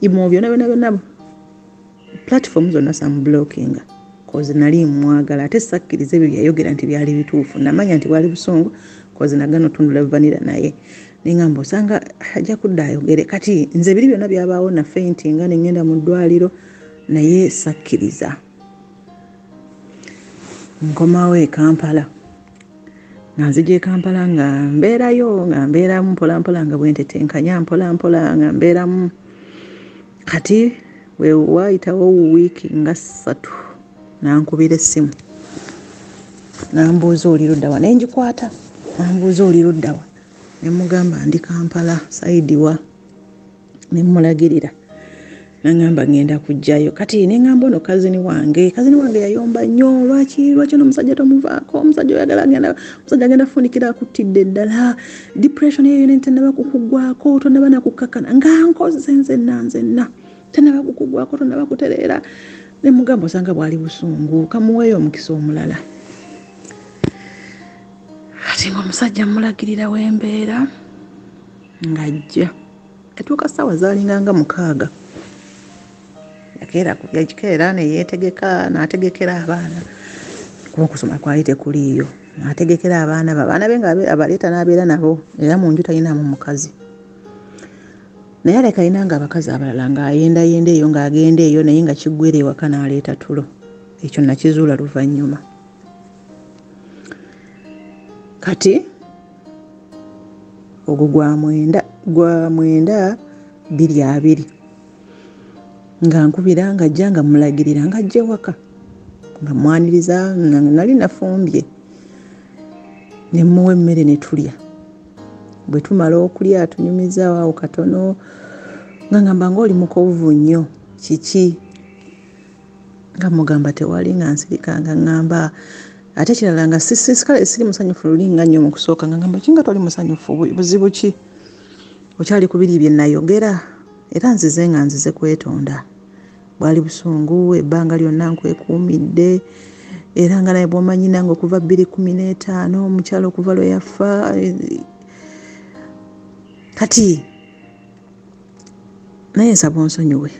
imo byonna platform zonna samu blockinga kozi nali mwagala ate sakkiriza ebyo yayogera nti byali bituufu namanya nti bwali busungu kozi nagano tundula vanira naye neŋŋamba osanga ajja kudda ayogere kati nze biri byonna byabaawo na faintinga neŋŋenda mu ddwaliro naye sakkiriza nkomawo e Kampala nga nzija e Kampala nga mbeerayo nga mbeeramu mpolampola nga bwentetenkanya mpolampola nga mbeeramu kati wayitawo wiiki nga 3 nankubira essimu nambuuza oli luddawa nenjikwata nambuuza oli luddawa nemugamba ndi Kampala saidiwa nemulagirira nangamba ngenda kujjayo kati neŋŋamba ono kazini wange yayomba nnyo lwaki n'omusajja tomuvaako omusajja oyagala agenda funikira akuttidde ddala depression eyo yona tennaba kukugwako tonnaba nakukkakana nga nkoze nzenna tennaba kukugwako tonnaba kutereera nemugamba osanga bwali busungu kamuweeyo omukisa omulala kati ng'omusajja mulagirira wembeera ng'ajja etuuka ssaawa zaalinganga 6 yakera neyeetegeka n'ategekera abaana kuba okusoma kwali tekuliiyo n'ategekera abaana be nga abaleeta n'abeera nabo era mu nju talinamu mukazi naye aleka alina nga abakazi abalala ng'ayendayenda eyo ng'agenda eyo naye nga kiggwera ewaka n'aleeta tulo ekyo nakizuula luvannyuma kati ogwo gwa mwenda 22 nga nkubira nga ajja nga mulagirira nga ajja waka nga mwaniriza nali nafumbye nemuwa emmere ne tulya bwe tumala okulya tunyumiza awo katono ngamba ngoli mukovu nnyo kiki nga mugamba tewali nga nsirika nga ngamba ate kirala nga sisikale siri musanyufu lulinga nnyo mu kusooka nga ngamba kinga toli musanyufu buzibu ki okyali ku biri bye nayogera era nzize nga nzize kwetonda bwali busungu ebbanga lyonna nkwekuumidde era nga naye bw'omanyi nange okuva 2015 omukyalo okuva lwe yafa kati naye nsaba onsonyiwe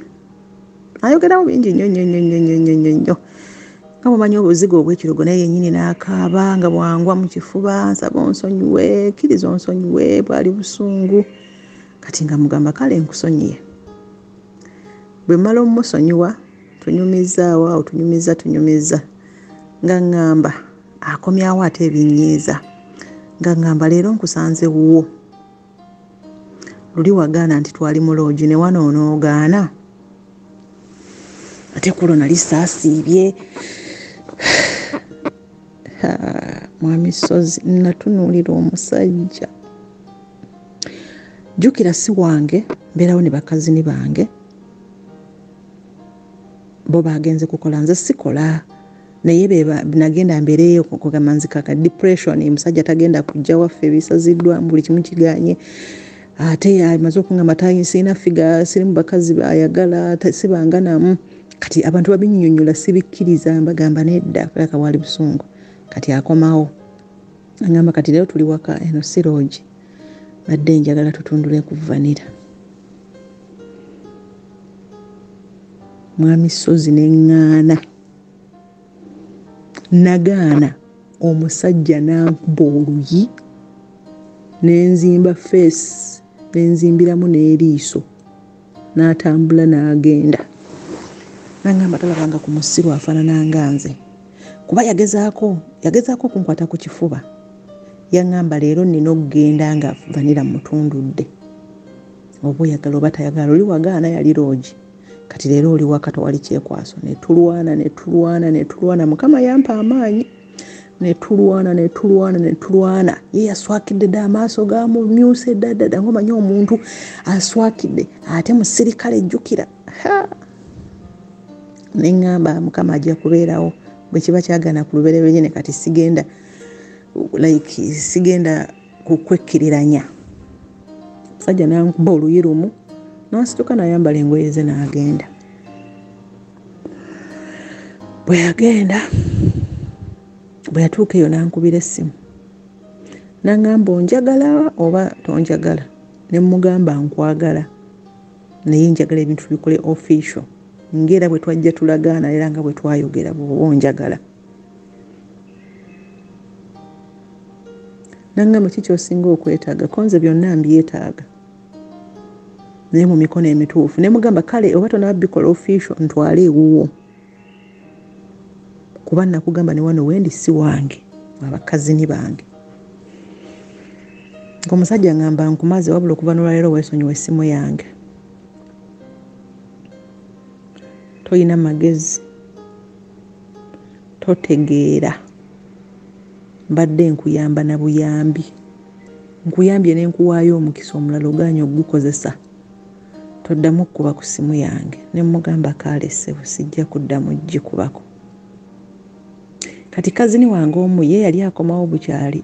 ayogerawo bingi nnyo nga mumanyi obuzigo obw'ekirogo naye yennyini n'akaaba nga bwangwa mu kifuba nsaba onsonyiwe kkiriza onsonyiwe bwali busungu kati nga mugamba kale nkusonyiye bwe mmala omusonyiwa tunyumizaawo awo tunyumiza nga ngamba akomyawo ate ebinyiiza nga ngamba leero nkusanze wuwo luli wagaana nti twali mu loogi ne wano onoogaana ate kulo nali saasiibye mwami Sozi natunuulira omusajja jjukira si wange mbeerawo ne bakazini bange bo bagenze kukola nze sikola naye nagenda mbeereyo kugamba nzikaka depression omusajja tagenda kujja waffe ebisaziddwa buli kimu kiganye ate amaze okungamba tayi sina figa siri mu bakazi ayagala sibanganamu kati abantu babinnyonnyola sibikkiriza mbagamba nedda kulaka wali busungu kati akomawo angamba kati leo tuli waka eno siroji badde njagala tutundule ku vanira mwami Sozi neŋŋaana nagaana omusajja n'ankuba oluyi n'enzimba face n'enzimbiramu n'eriiso n'atambula n'agenda nangamba talabanga ku musiru afaanana nga nze kuba yagezaako okunkwata ku kifuba yaŋŋamba leero nnina okugenda nga vanira mutundudde oba oyagala oba tayagala oli wagaana yali loogi kati leero oli waka tewali kyekwaso netulwana mukama yampa amaanyi netulwana ye yaswakidde dda amaaso gamumyuse ddadda ngomanyi omuntu aswakidde ate musirikale ejjukira neŋŋamba mukama ajja kubeerawo bwe kiba kyagana ku lubereberye ne kati sigenda kukwekkiriranya musajja nankuba oluyi lumu n'asituka n'ayambala engoye ze n'agenda bwe yatuuka eyo n'ankubira essimu n'aŋŋamba onjagala oba tonjagala ne mugamba nkwagala naye njagala ebintu bikole official ngera bwe twajja tulagaana era nga bwe twayogera bw'oba onjagala n'aŋŋamba ki ky'osinga okwetaaga konze byonna mbyetaaga naye mu mikono emituufu ne mugamba kale oba tonabikola official ntwale ewuwo kuba nakugamba ne wano wendi si wange abakazini bange ng'omusajja ngamba nkumaze wabula okuva n'olwaleero weesonyiwa essimu yange toyina magezi totegeera mbadde nkuyamba na buyambi nkuyambye n'enkuwaayo omukisa omulala oganya ogukozesa toddamu okuba ku ssimu yange ne mugamba kaalese busijja kuddamu gikubako kati kazini wange omu ye yali akomawo bukyali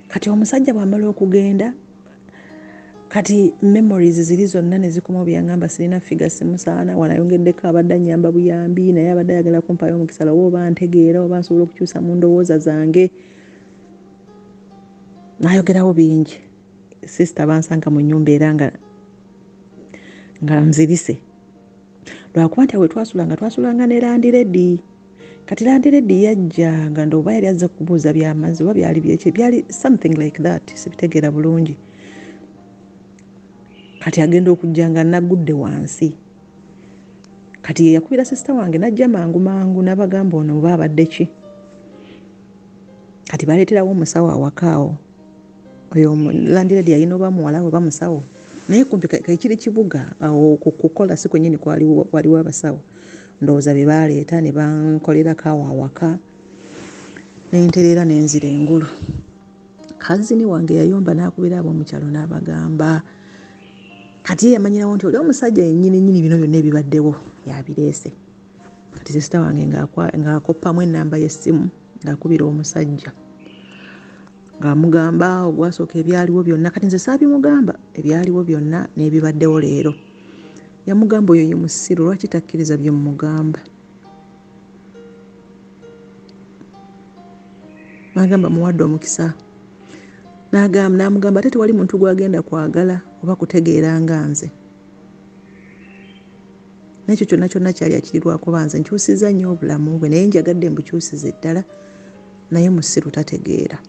kati omusajja bw'amala okugenda kati memories ziri zonna ne zikomawo byangamba sirina figa simusaana wanayongeddeko abadde annyamba buyambi naye abadde ayagala kumpayo omukisa oba oba ntegeera oba nsobola okukyusa mu ndowooza zange n'ayogerawo bingi sister bansanga mu nnyumba era nga nzirise lwakuba nti awe twasulanga ne landiredi kati landiredi yajja nga ndooba yali azze kubuuza byamazzi oba byali something like that sibitegeera bulungi kati agenda okujja nga nagudde wansi kati yakubira sister wange najja mangu n'abagamba ono oba abadde ki kati baleeterawo omusawo awakaawo oyo landiredi yalina oba muwala oba musawo naye kumpi kekiri kibuga awo kukola si kwennyini waliwo abasawo ndowooza be baleeta ne bankolerako awo awaka nentereera nenzira engulu kazini wange yayomba n'akubira ab'omukyalo n'abagamba kati yamanyirawo nti oli omusajja yennyini bino byonna ebibaddewo yabireese. Kati sisita wange ng'akoppamu ennamba y'essimu ng'akubira omusajja ng'amugamba ogwasooka ebyaliwo byonna, kati nze saabimugamba ebyaliwo byonna n'ebibaddewo leero. Yamugamba oyo ye musiru, lwaki takkiriza bye mugamba? N'agamba muwadde omukisa. N'amugamba ate tewali muntu gw'agenda kwagala oba kutegeera nga nze. N'ekyo kyonna kyali akirirwako banze nkyusiza nnyo obulamu bwe, naye njagadde mbukyusize ddala, naye musiru tategeera.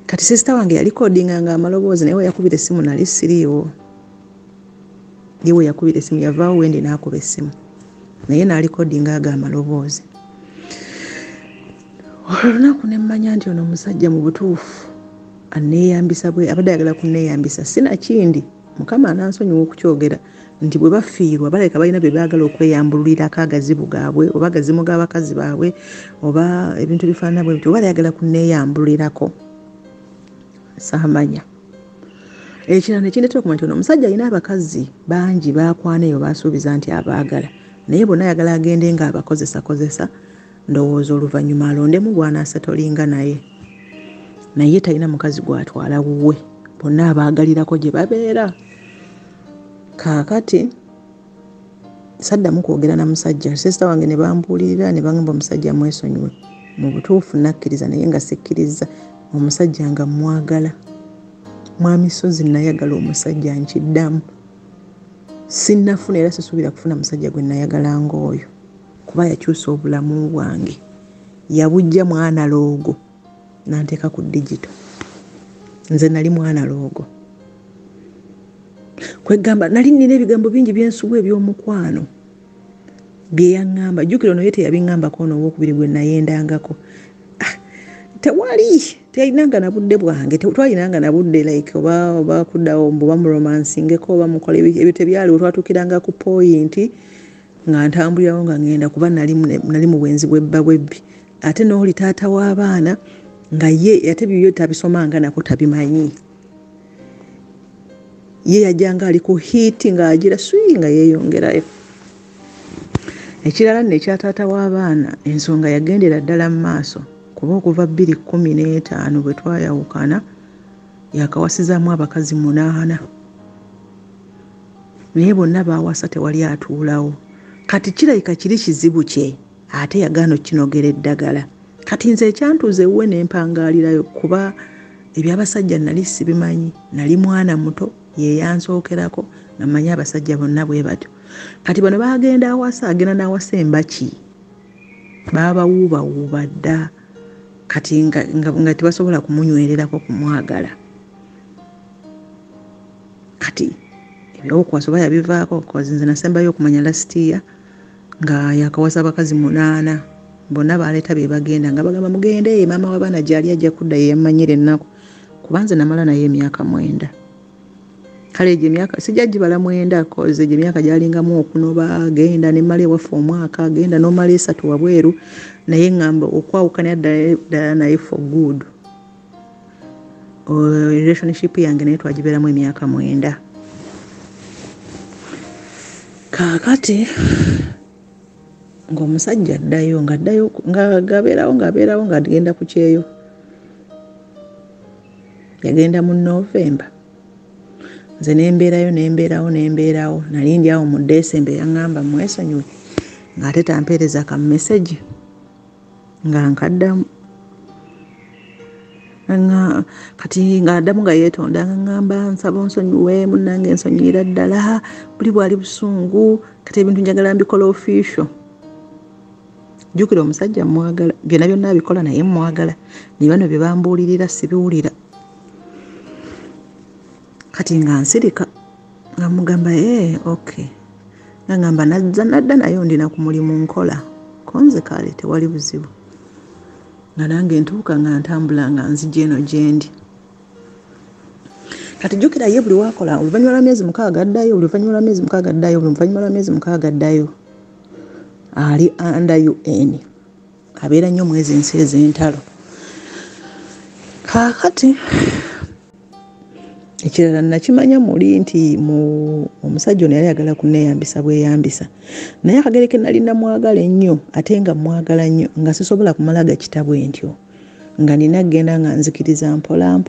Kati sisita wange yali kodinganga amaloboozi naye we yakubira essimu nali siriiwo. Ye we yakubira essimu yavaawo wendi n'akuba essimu naye naali kodinga amaloboozi. Olunaku ne mmanya nti ono omusajja mu butuufu anneeyambisa bwe abadde ayagala kunneeyambisa. Sinakindi Mukama anansonyiwa okukyogera nti bwe bafiirwa baleka balina bye baagala okweyambululirako agazibu gaabwe oba agazimu g'abakazi baabwe oba ebintu bifaanana bwe bityo, oba bayagala kunneeyambululirako. Saamanya. Ekirala ne kindeetera okumanya nti ono omusajja alina abakazi bangi baakwana eyo baasuubiza nti abaagala, naye bonna ayagala agende ng'abakozesa ndowooza oluvannyuma alondemu gw'anaasetolinga naye. Naye talina mukazi gw'atwala wuwe, bonna abaagalirako gye babeera. Kaakati saddamu kwogera na musajja. Sisita wange ne bambuulirira ne bangamba omusajja mwesonyiwe. Mu butuufu nakkiriza naye nga sikkiriza. Omusajja nga mwagala. Mwami Sozi nayagala omusajja nkiddamu. Sinnafuna era sisuubira kufuna musajja gwe nayagala ng'oyo. Kuba yakyusa obulamu bwange. Yabujja mu analoogo n'anteeka ku digito. Nze nali mu analoogo. Kwegamba nali nina ebigambo bingi by'ensubu eby'omukwano bye yaŋŋamba. Jjukira ono ye teyabiŋŋambako ono ow'okubiri gwe nayendangako. Tewali teyalinanga na budde bwange, twalinanga na budde like oba kuddawo oba mu romansingeko oba mukola ebyo tebyaliwo. Twatuukiranga ku point nga ntambulirawo nga ngenda kuba nali mu bwenzi bwebbi. Ate n'oli taata w'abaana nga ye ate byo tabisomanga nako tabimanyi. Ye yajjanga ali ku hiti ng'agira swi nga yeeyongerayo. Ekirala nno ekya taata w'abaana ensonga yagendera ddala mu maaso. Kuba okuva 2015 bwe twayawukana yakawasizaamu abakazi 8. Naye bonna baawasa tewali atuulawo. Kati kirabika kiri kizibu kye ate yagaana okinogera eddagala. Kati nze ekyantuuza ewuwe ne mpangaalirayo kuba ebyabasajja nali sibimanyi. Nali mwana muto ye yansookerako nga mmanyi abasajja bonna bwe batyo. Kati bano baagenda awasa agenda n'awasa embaki. Baabawuubawuuba dda. Kati nga tebasobola kumunywererako kumwagala. Kati ebyokuwasa oba yabivaako kozi nze nasembayo okumanya lasitiya nga yakawasa abakazi 8. Bonna baleeta be bagenda nga bagamba mugende maama w'abaana gyali ajja kudda ye yammanyira ennaku. Kuba nze namala naye emyaka 9. Kale egyo emyaka sijja gibala 9 kozi egyo emyaka gyalingamu okunoba genda ne mmala ewaffe omwaka genda n'omala 3 wabweru naye ngamba okwawukana ddala naye for good. Relationship yange naye twagibeeramu emyaka 9. Kaakati ng'omusajja addayo ng'abeerawo ng'agenda ku kyeyo. Yagenda mu November. Nze nembeerawo nali ndi awo mu December yaŋŋamba mwesonyiwe ng'ate tampeereza ka message nga nkaddamu. Kati ng'addamu nga yeetonda ng'aŋŋamba nsaba onsonyiwe munnange nsonyiira ddala buli bwali busungu kati ebintu njagala mbikola official. Jjukira omusajja mwagala byonna byonna abikola naye mwagala. Ne bano bye bambuulirira sibiwulira. Kati nga nsirika nga mugamba okay. Ngamba nadda nayo ndina ku mulimu nkola. Konze kale tewali buzibu. Nga nange ntuuka nga ntambula nga nzija eno gye ndi. Kati jjukira ye buli wakola oluvannyuma lwa myezi 6 addayo, oluvannyuma lwa myezi 6 addayo, oluvannyuma lwa myezi 6 addayo. Ali under UN. Abeera nnyo mwezi nsi ez'entalo. Kaakati ekirala nakimanya muli nti omusajja ono yali ayagala kunneeyambisa bweyambisa naye akagereke nali namwagala ennyo ate nga mwagala nnyo nga sisobola kumala gakitabo ntyo nga nina genda nga nzikiriza mpola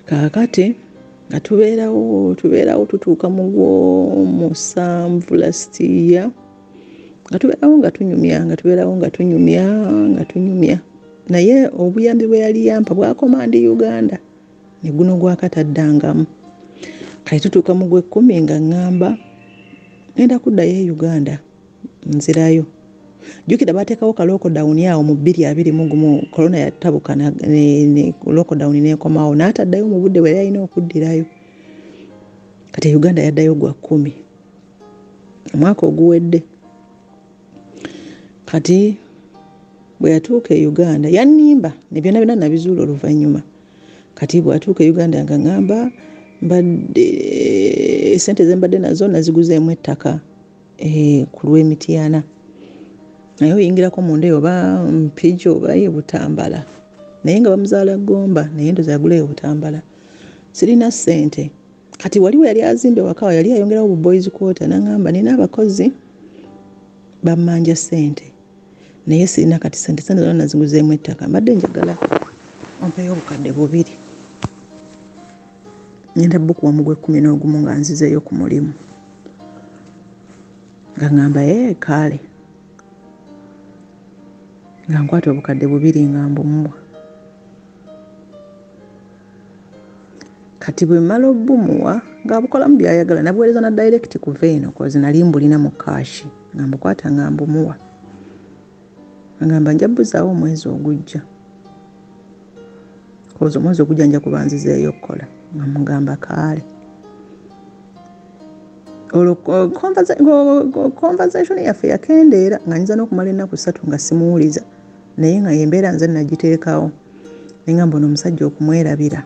kaakati nga tubeerawo tutuuka mu Gwomusanvu last year nga tubeerawo nga tunyumya naye obuyambi bwe yali yampa bwakomandi Uganda ne guno gwakataddangamu kale tutuuka mu Gw'ekkumi nga ŋŋamba ngenda kuddayo e Uganda nzirayo jjukira baateekawo ka lockdown awo mu 2021 corona yatabuka ne lockdown n'ekomawo n'ataddayo mu budde bwe yalina okuddirayo kati Uganda yaddayo Gwa-10 omwaka oguwedde kati bwe yatuuka e Uganda yannimba ne byonna nabizuula oluvannyuma kati bwe yatuuka e Uganda nga ŋŋamba mbadde sente ze mbadde nazo naziguzeemu ettaka ku lw'Emityana naye oyingirako munda eyo oba Mpigi oba ye Butambala naye nga bamuzaala Gomba naye ndoza yaguleyo Butambala sirina ssente kati waliwo yali azimbe wakawa yali ayongerawo bu boys quarter naŋŋamba nina abakozi bammanja ssente naye sirina kati ssente zonna naziguzeemu ettaka mbadde njagala ompeeyo obukadde 2 ngenda bukuwa mu Gw'Ekumi nga nzizeeyo ku mulimu nga ŋŋamba kaale nga nkwata obukadde 2 nga mbumuwa kati bwe mmala obumuwa ng'abukolamu byayagala nabuweereza na direct ku veeno kozi nali mbulina mu kaashi nga mbukwata nga mbumuwa ngamba nja buzaawo omwezi ogujja kozi omwezi ogujja nja kubanzizeeyo okukola nga mugamba kaale olwo conversation yaffe yakendeera nga nyiza n'okumala ennaku 3 nga simuwuliza naye nga yembeera nze nagiteekawo naye nga mbona omusajja okumwerabira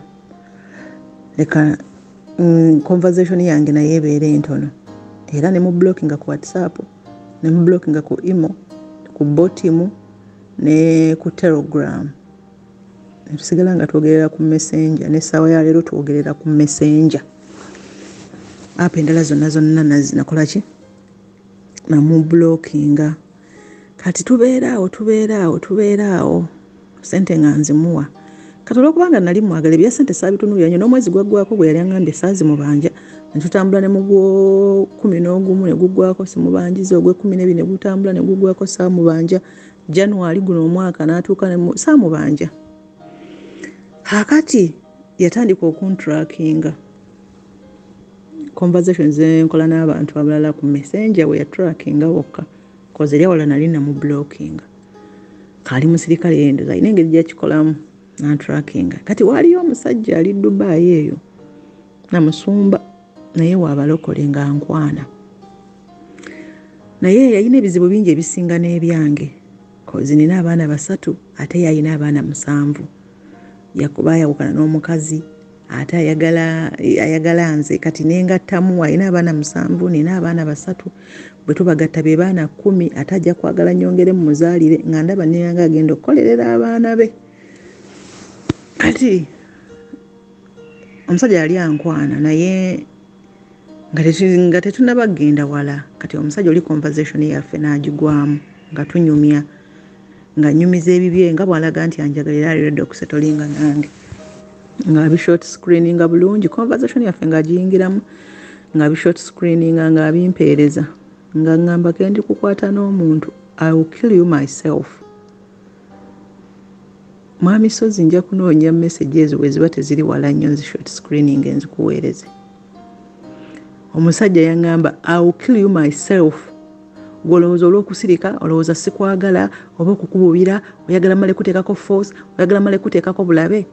leka conversation yange naye ebeera entono era ne mu blockinga ku WhatsApp ne mu blockinga ku imo ku botimu ne ku Telegram tusigala nga twogerera ku Messenger n'essaawa ya leero twogerera ku Messenger app endala zonna nakola ki namu blockinga kati tubeeraawo sente nga nzimuwa kati olwokubanga nali mwagala ebya sente saabitunuulira nnyo n'omwezi gwaggwako gwe yali aŋŋambye saazimubanja ne tutambula ne mu Gwo11 ne guggwako simubanjiza Ogw'Ekumi ne gutambula ne guggwako saamubanja January guno omwaka n'atuuka ne saamubanja kakati yatandika okuntrackinga conversations zenkola n'abantu abalala ku Messenger we yatrackinga wokka koze eri awala nali namu blockinga kaali musirikale yendoza alina engeri gyakikolamu n'atrackinga kati waaliyo omusajja ali Dubai eyo namusumba naye waabalokole nga nkwana naye yalina ebizibu bingi ebisinga n'ebyange kozi nina abaana 3 ate yalina abaana 7 yakuba ayawukana n'omukazi ate ayagala nze kati nengattamu alina abaana 7 nina abaana 3 bwe tubagatta be baana 10 ate ajja kwagala nyongere mu muzaalire nga ndaba neyanga agenda okukolerera abaana be kati omusajja yali ankwana naye nga tetunabagenda wala kati omusajja oli conversation yaffe n'agigwamu nga tunyumya nga nyumiza ebibye nga bw'alaga nti anjagalira alirede okusetolinga nange nga bishort screeninga bulungi conversation yaffe nga agiyingiramu nga bishort screeninga nga abimpeereza nga ngamba kendi kukwata n'omuntu I will kill you myself mwami sozi nja kunoonya messages we ziba teziri wala nnyo nzi short screening enzikuweereze omusajja yangamba I will kill you myself golowooza olw'okusirika olowooza sikwagala oba okukububira oyagala male kuteekako force oyagala male kuteekako bulabe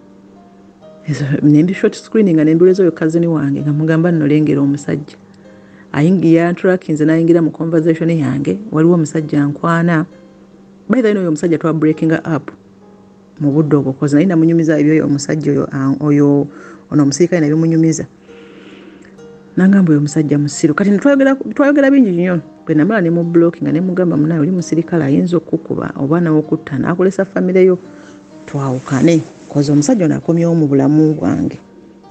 nembi short screening nga nembiwuleza oyo kazini wange nga mugamba nnolengera omusajja ayingira trackinze n'ayingira mu conversation yange waliwo omusajja nkwana by the way oyo omusajja twa breaking up mu budde obwo kozi nali namunyumiza ebyo omusajja oyo ono omusirikale nabimunyumiza nangamba oyo omusajja musiru kati twayogera bingi nnyo bwe namala ne mu blocking nga ne mugamba munaye oli musirikale ayinza okukuba oba nawokutta n'akolesa famire yo twawukane koze omusajja ono akomyewo mu bulamu bwange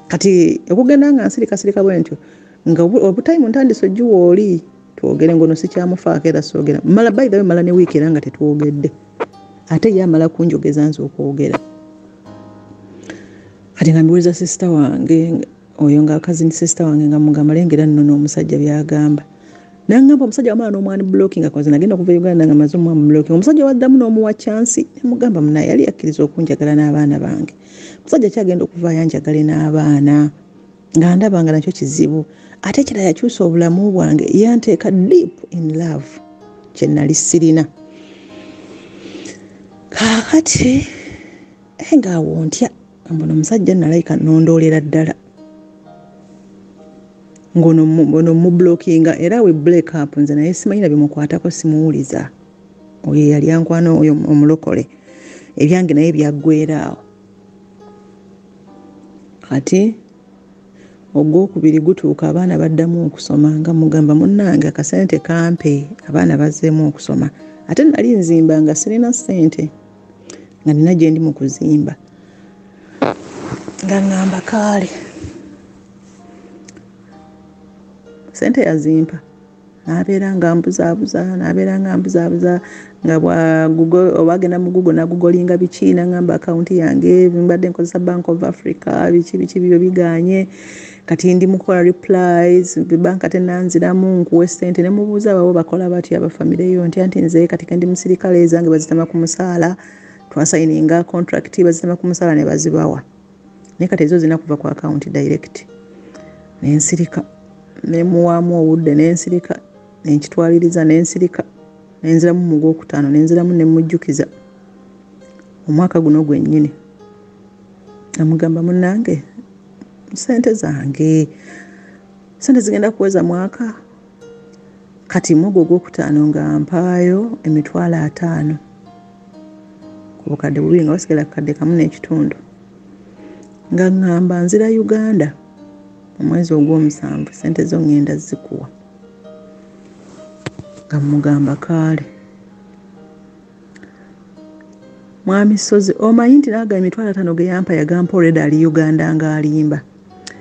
kati okugenda nga nsirika bwe ntyo nga obutayimu ntandise ojjuwa oli twogere ngono sikyamufaako era soogera mala by the way mala ne wiiki era nga tetwogedde ate ye amala kunjogeza nze okwogera kati nga mbiwuliza sisita wange oyo nga cousin sister wange nga mugamba lengera nno n'omusajja byagamba nangamba omusajja wamala n'omwani blocking akoze nagenda okuva Uganda nga maze omwani blocking omusajja waddamu n'omuwa chance nemugamba munaye yali akkiriza okunjagala n'abaana bange omusajja kyagenda okuva yanjagale n'abaana nga ndaba nga nakyo kizibu ate kirala yakyusa obulamu bwange yanteeka deep in love kye nali sirina kaakati ngaawo ntya mbona omusajja nalayika nondoolera ddala ngono mu blockinga era we break up nze naye simanyi bimukwatako simuwuliza oyo yali ankwano oyo omulokole ebyange naye byaggweeraawo kati ogwokubiri gutuuka abaana baddamu okusoma nga mugamba munnange akasente kampe abaana bazzeemu okusoma ate nali nzimba nga sirina ssente nga nina gye ndi mu kuzimba nga ngamba kaale sente yazimpa nabeera nga mbuzaabuza nga obagenda mu Google nagugolinga biki nangamba akaunti yange mbadde nkozesa Bank of Africa biki byo biganye kati ndi mukola replies banka tenanziramu nkuwe sente ne mubuuza babo bakola batya abafamily yo nti nze kati kendi musirikale zange bazitama ku musaala twasayininga contract bazitama ku musaala ne bazibawa ne kati ezo zina kuva ku account direct nensirika nemuwamu obudde nensirika nenkitwaliriza nensirika nenziramu mu Gwokutaano nenziramu nemujjukiza omwaka guno gwennyini namugamba munnange sente zange sente zigenda kuweza mwaka kati mwogo Gwokutaano nga mpaayo $50,000 ku bukadde bubiri nga wasigala kakadde kamu n'ekitundu nga ngamba nzira Uganda omwezi ogw'omusanvu sente zo ngenda zikuwa nga mugamba kaale mwami Sozi omanyi nti naga $50,000 ge yampa yagamba already ali Uganda nga alimba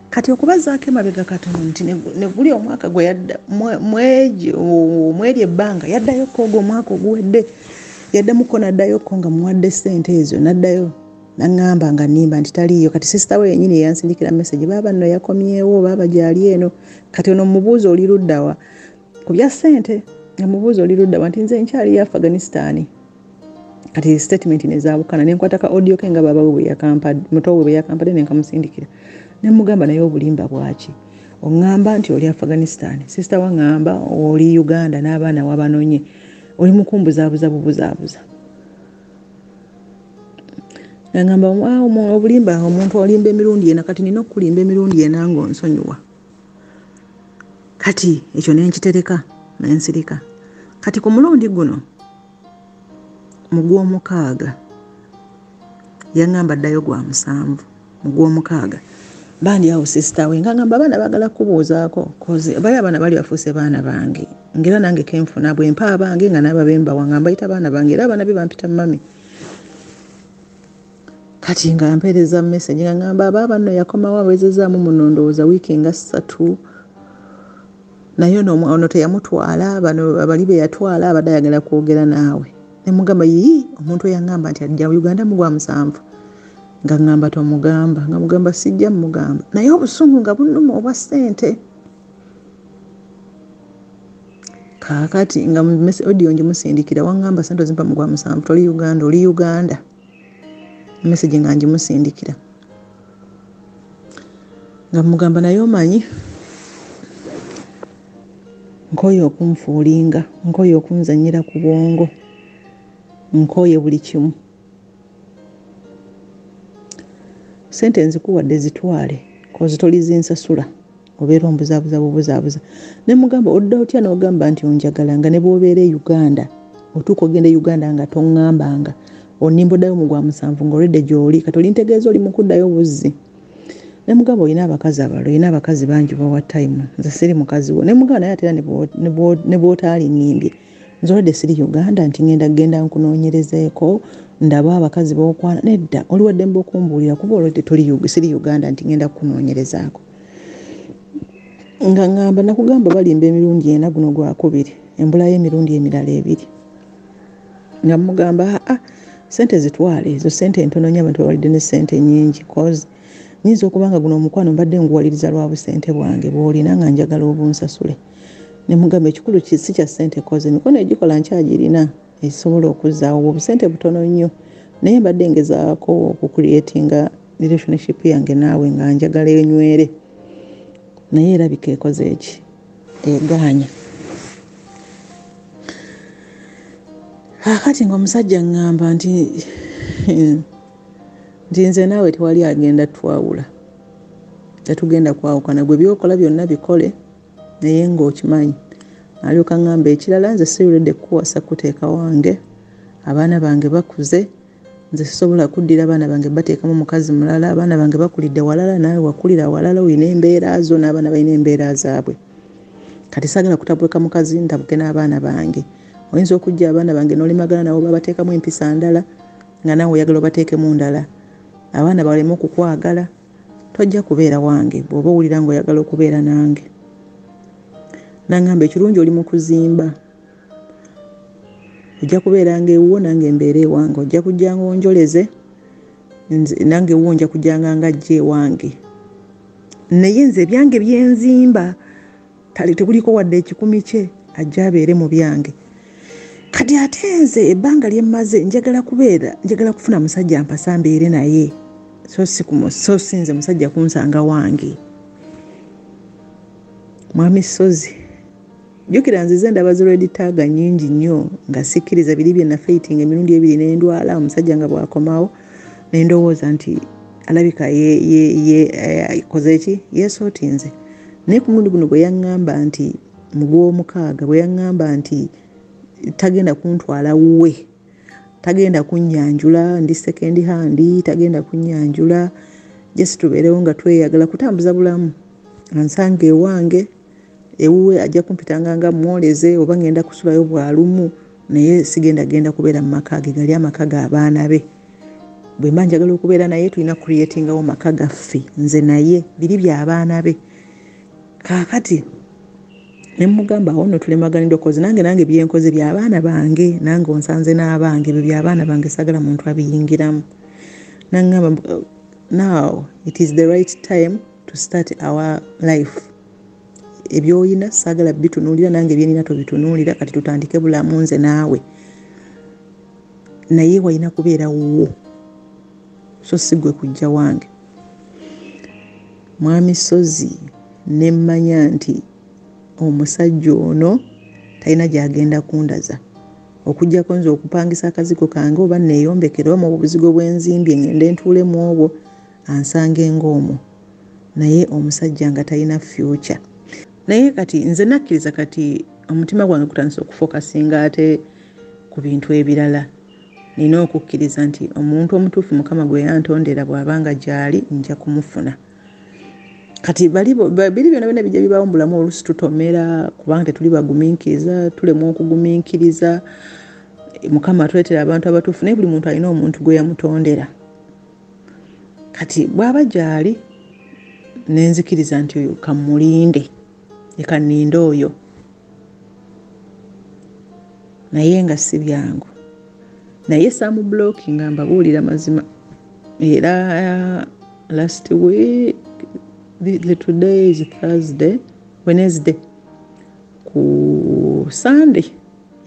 kati okubazaako emabega katono nti ne buli omwaka gwe yadda mweri ebbanga yaddayo kooga omwaka oguwedde yaddamuko naddayoko nga muwadde sente ezo naddayo nangamba nga nimba nti taliyo kati sister we yenyini yansindikira message baba nno yakomyewo baba gyali eno kati ono mubuuzo oli luddawa ku bya sente mubuuzo oli luddawa nti nze nkyali ya Afghanistan kati statement nezaabukana nenkwata ka audio ke nga baba we yakampa mutowe we yakampa ne nkamusindikira ne mugamba naye obulimba bwaki ongamba nti oli Afghanistan sister wangamba oli Uganda n'abaana wabanonye oli mukumbuzaabuza bubuzaabuza ngamba obulimba omuntu olimba emirundi ena kati nina okulimba emirundi ena ng'onsonyiwa kati ekyo nenkitereka nensirika kati ku mulundi guno mu Gwomukaaga yangamba ddayo gwa 7 mu Gwomukaaga bandi awo sister we ngamba abaana bagala kubuuzaako koze bali abaana bali bafuuse baana bange ngera nange kenfuna bwe mpa abange nga naba bemba wangamba ita baana bange era abaana be bampita mami kati nga mpereza message nga ngamba baba nno yakoma wawezezaamu munondooza wiiki nga 3 naye ono teyamutwala bano abali be yatwala abadde ayagala kwogera naawe ne mugamba omuntu yangamba nti ajja Uganda mu gwa 7 nga ngamba tomugamba nga mugamba sijja mugamba naye obusungu nga bunnuma obwa sente kakati nga audio ngimusindikira wangamba sente zimpa mu gwa 7 toli Uganda oli Uganda message nga ngimusindikira nga mugamba naye omanyi nkoye okunfuulinga nkoye okunzanyira ku bwongo nkoye buli kimu sente nzikuwadde zitwale kozi tolizinsasula obeera ombuzaabuza ne mugamba odda otya n'ogamba nti onjagala nga ne bw'obeera Uganda otuuka ogenda Uganda nga tongambanga onimba oddayo mu gwa 7 ng'olwedde gy'oli kati olintegeeza oli mu kuddayo buzzi ne mugamba olina abakazi abalala olina abakazi bangi bawa time nze siri mukazi wo ne mugamba naye ate era ne bw'otaali nnimbye nzolede siri Uganda nti ngenda genda nkunoonyerezeeko ndaba abakazi b'okwana nedda oli wadde mbokumbuulira kuba olwedde siri Uganda nti ngenda kukunoonyerezaako nga ngamba nakugamba balimba emirundi ena guno gwakubiri embulayo emirundi emirala 2 nga mugamba sente zitwale ezo sente entono nnyo abantu balidde ne sente nnyingi cause nyinza okubanga guno omukwano mbadde nguwaliriza lwa busente bwange bw'olina nga njagala obunsasule ne mugamba ekikulu si kya sente cause emikono egikola nkyagirina esobola okuzzaawo obusente butono nnyo naye mbadde ngezaako okucreatinga relationship yange naawe nga njagala enywere naye erabika ekoze eki egaanya kati ng'omusajja ngamba nti nze naawe tewali agenda twawula tetugenda kwawukana gwe byokola byonna bikole naye ng'okimanyi alyoka ngamba ekirala nze siwulidde kukuwasa kuteeka wange abaana bange bakuze nze sisobola kuddira abaana bange bateekamu mukazi mulala abaana bange bakulidde walala naawe wakulira walala olina embeera zo n'abaana balina embeera zaabwe kati saagala kutabuleka mukazi ntabuke n'abaana bange oyinza okujja abaana bange n'olimagana nabo babateekamu empisa ndala nga naawe oyagala obateekemu ndala abaana baleme okukwagala tojja kubeera wange bw'oba owulira ng'oyagala okubeera nange nangamba ekirungi oli mu kuzimba ojja kubeeranga ewuwo nange embeera ewange ojja kujjanga onjoleze nange ewuwo nja kujjanga nga ajja ewange naye nze ebyange byenzimba tekuliko wadde ekikumi kye ajja abeere mu byange kati ate nze ebbanga lyemmaze njagala kufuna musajja mpasa mbeere naye so sinze musajja kunsanga wange mwami Sozi jukira nzize ndaba ziredi taaga nnyingi nnyo nga sikkiriza biri bye nafeitinga emirundi 2 n'endwala omusajja nga bw'akomawo n'endowooza nti alabika koze ki yeesootinze naye ku mulundi guno bwe yaŋŋamba nti mu gw'omukaaga bwe yaŋŋamba nti tagenda kuntwala wuwe tagenda kunnyanjula ndi second hand tagenda kunnyanjula just tubeerewo nga tweyagala kutambuza bulamu ansanga ewange ewuwe ajja kumpitanga nga mwoleze oba ngenda kusulayo bwalumu naye sigenda kubeera mu maka ge gali amaka g'abaana be bwe mba njagala okubeera naye tulina creatingawo maka gaffe nze naye biri by'abaana be kaakati ne mugamba awo nno tulemaganidde okoze nange byenkoze by'abaana bange nange onsanze n'abange bye by'abaana bange sagala muntu abiyingiramu nangamba now it is the right time to start our life ebyoyina sagala bitunuulira nange byenina tobitunuulira kati tutandike bulamu nze naawe naye walina kubeera wuwo so sigwe kujja wange mwami Sozi nemmanya nti omusajja ono talina gy'agenda kundaza okujjako nze okupangisa akazigo kange oba neeyombekera mu buzigo bw'enzimbye ngende ntuulemu obwo ansange ng'omwo naye omusajja nga talina future naye kati nze nakkiriza kati omutima gwange gutandise okufokasinga ate ku bintu ebirala nina okukkiriza nti omuntu omutuufu Mukama gwe yantondera bw'abanga gy'ali nja kumufuna kati biri byonna bijja bibaawo mu bulamu oluusi tutomera kubanga tetuli bagumiikiriza tulema okugumiikiriza Mukama atuleetera abantu abatuufu naye buli muntu alina omuntu gwe yamutondera kati bw'aba gy'ali nenzikiriza nti oyo kamulinde leka nninde oyo naye nga si byangu naye saamubulooki nga mbabuulira mazima era last week today is Wednesday ku Sunday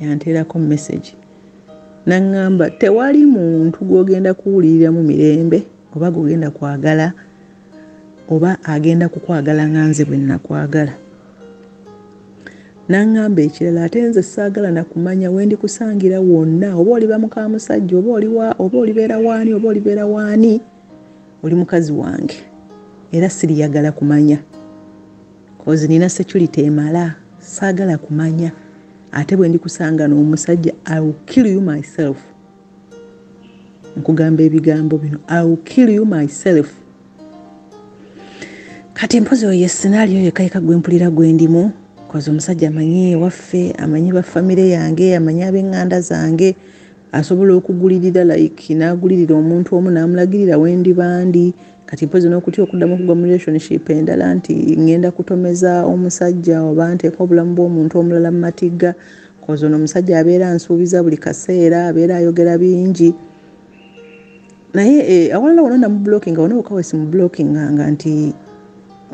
yanteerako message nangamba tewali muntu gw'ogenda kuwulirira mu mirembe oba gw'ogenda kwagala oba agenda kukwagala nga nze bwe nakwagala nangamba ekirala ate nze saagala nakumanya wendi kusangira wonna oba oliba muka musajja oba olibeera waani oba olibeera waani oli mukazi wange era siriyagala kumanya kozi nina security emala saagala kumanya ate bwe ndi kusanga n'omusajja I will kill you myself nkugamba ebigambo bino I will kill you myself kati mpozi oyo scenario yekayika gwe mpulira gwe ndimu koza omusajja amanyi waffe, amanyi ba famire yange, amanyi ab'eŋŋanda zange, asobola okugulirira like n'agulirira omuntu omu n'amulagirira wendi bandi. Kati mpozi n'okutya okuddamu okugwa mu relationship endala nti ngenda kutomeza omusajja oba nteeka obulamu bw'omuntu omulala mu matigga. Koza ono omusajja abeera ansuubiza buli kaseera, abeera ayogera bingi. Naye awalala wano namublockinga, wano wokka wesimublockinganga nti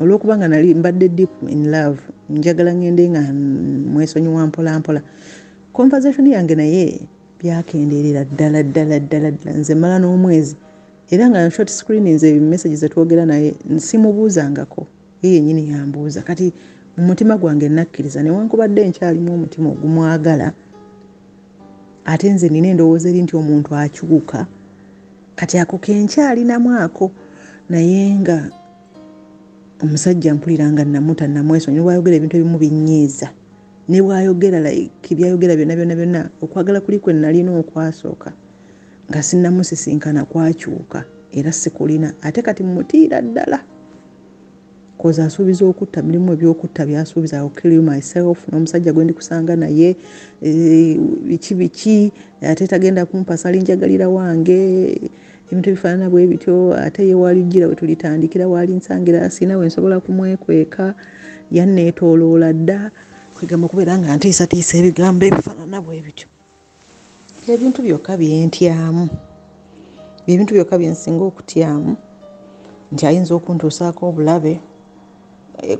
olw'okuba nga nali mbadde deep in love, njagala ngende nga mwesonyiwa mpola mpola. Conversation yange naye byakendeerera ddala nze mala n'omwezi era nga short screen nze message zetwogera naye nsimubuuzangako ye yennyini yambuuza. Kati mu mutima gwange nakkiriza newankubadde nkyalimu omutima ogumwagala ate nze nina endowooza eri nti omuntu akyuka kati ako kenkyalinamu ako. Naye nga omusajja mpuliranga namuta namweso ne bwayogera ebintu ebimu binnyiiza ne bwayogera like byayogera byonna okwagala kuli kwe nalina okwasooka nga sinnamusisinkana kwakyuka era sikulina ate kati mutiira ddala koza asuubiza okutta mirimu ebyokutta byasuubiza kill you myself n'omusajja gwe ndi kusanga naye biki ate tagenda kumpa salinjagalira wange ebintu ebifaanana bwe bityo ate ye walijjira we tulitandikira wali nsangira sina we nsobola kumwekweka yanneetooloola dda kwegamba kubeera nga ntiisatiisa ebigambo ebifaanana bwe bityo. Ebintu byokka byentyamu ebintu byokka byensinga okutyamu nti ayinza okuntuusaako obulabe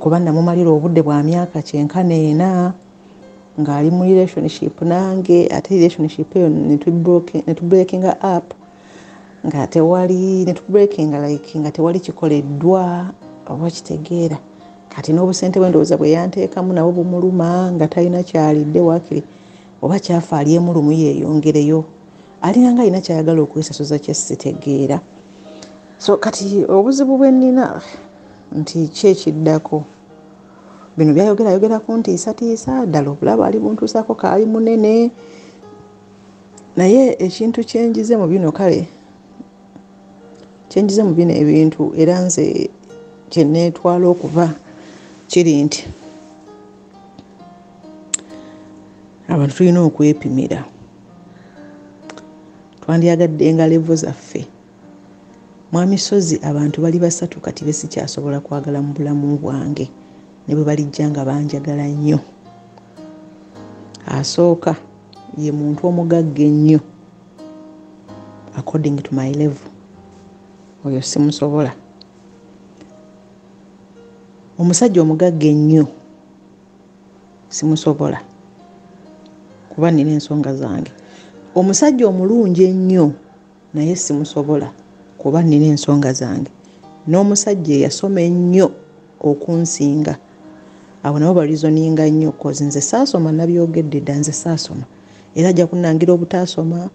kuba namumalira obudde bwa myaka 94 ng'ali mu relationship nange ate relationship eyo netubreakinga up nga tewali netubreakinga like nga tewali kikoleddwa oba kitegeera. Kati n'obusente bwendowooza bwe yanteekamu nabo bumuluma nga talina kyalidde wakiri oba kyafa alyemulumu yeeyongereyo alinanga alina kyayagala okwesasuza kyesitegeera. So kati obuzibu bwe nnina nti kyekiddako bino byayogeraku ntiisatiisa ddala obulaba ali buntuusako kaali munene. Naye ekintu kyenjize mu bino kale kyenjize mu bino ebintu era nze kyenneetwala okuva kiri nti abantu tulina okwepimira. Twandyagadde nga levo zaffe mwamisozi abantu bali basatu kati besikyasobola kwagala mu bulamu bwange ne bwe balijja nga banjagala nnyo. Asooka ye muntu omugagga ennyo according to my level, oyo simusobola. Omusajja omugagga ennyo simusobola kuba nina ensonga zange. Omusajja omulungi ennyo naye simusobola kuba nina ensonga zange. N'omusajja eyasoma ennyo okunsinga abo nabo balizoninga nnyo kozi nze saasoma nabyogedde dda nze saasoma era ajja kunnangira obutaasoma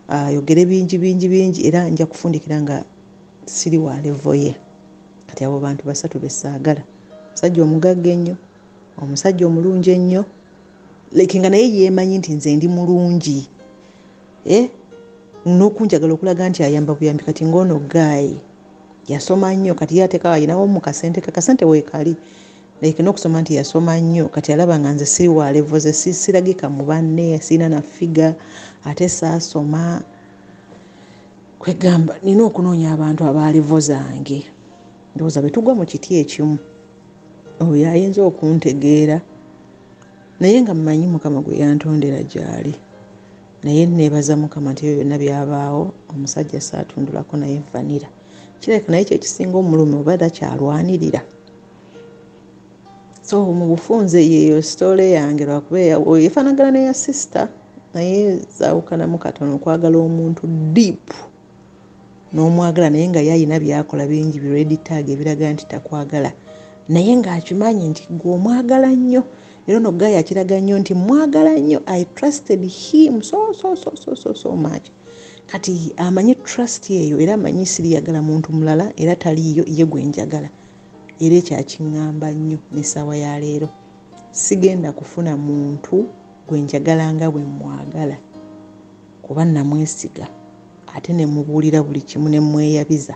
ayogere bingi era nja kufundikira nga siri wa levo ye. Kati abo bantu basatu besaagala, omusajja omugagga ennyo, omusajja omulungi ennyo like nga naye yeemanyi nti nze ndi mulungi n'okunjagala okulaga nti ayamba buyambi. Kati ng'ono gaayi yasoma nnyo kati yateeka ayinawo mu kasente weekali like n'okusoma nti yasoma nnyo kati alaba nga nze siri wa levo ze siragika mu banne sirina na figa ate saasoma. Kwegamba nina okunoonya abantu aba levo zange ndowooza bwe tugwa mu kiti ekimu oyo ayinza okuntegeera naye nga mmanyi Mukama gwe yantondera gy'ali. Naye neebaza Mukama nti byonna byabaawo omusajja saatundulako naye vanira kireka naye kyekisinga omulume oba takyalwanirira. So mu bufunze yeyo story yange lwakubeera yefaanagana neya sister naye zaawukanamu katono okwagala omuntu deep n'omwagala naye nga yayina byakola bingi biredi tag ebiraga nti takwagala naye ng'akimanyi nti gwe omwagala nnyo era no guy akiraga nnyo nti mwagala nnyo. I trusted him so much. Kati amanyi trust yeyo era amanyi siriyagala muntu mulala era taliyo ye gwe njagala era ekyakiŋŋamba nnyo n'essaawa ya leero sigenda kufuna muntu gwe njagala nga bwe mwagala kuba namwesiga ate ne mubuulira buli kimu ne mweyabiza.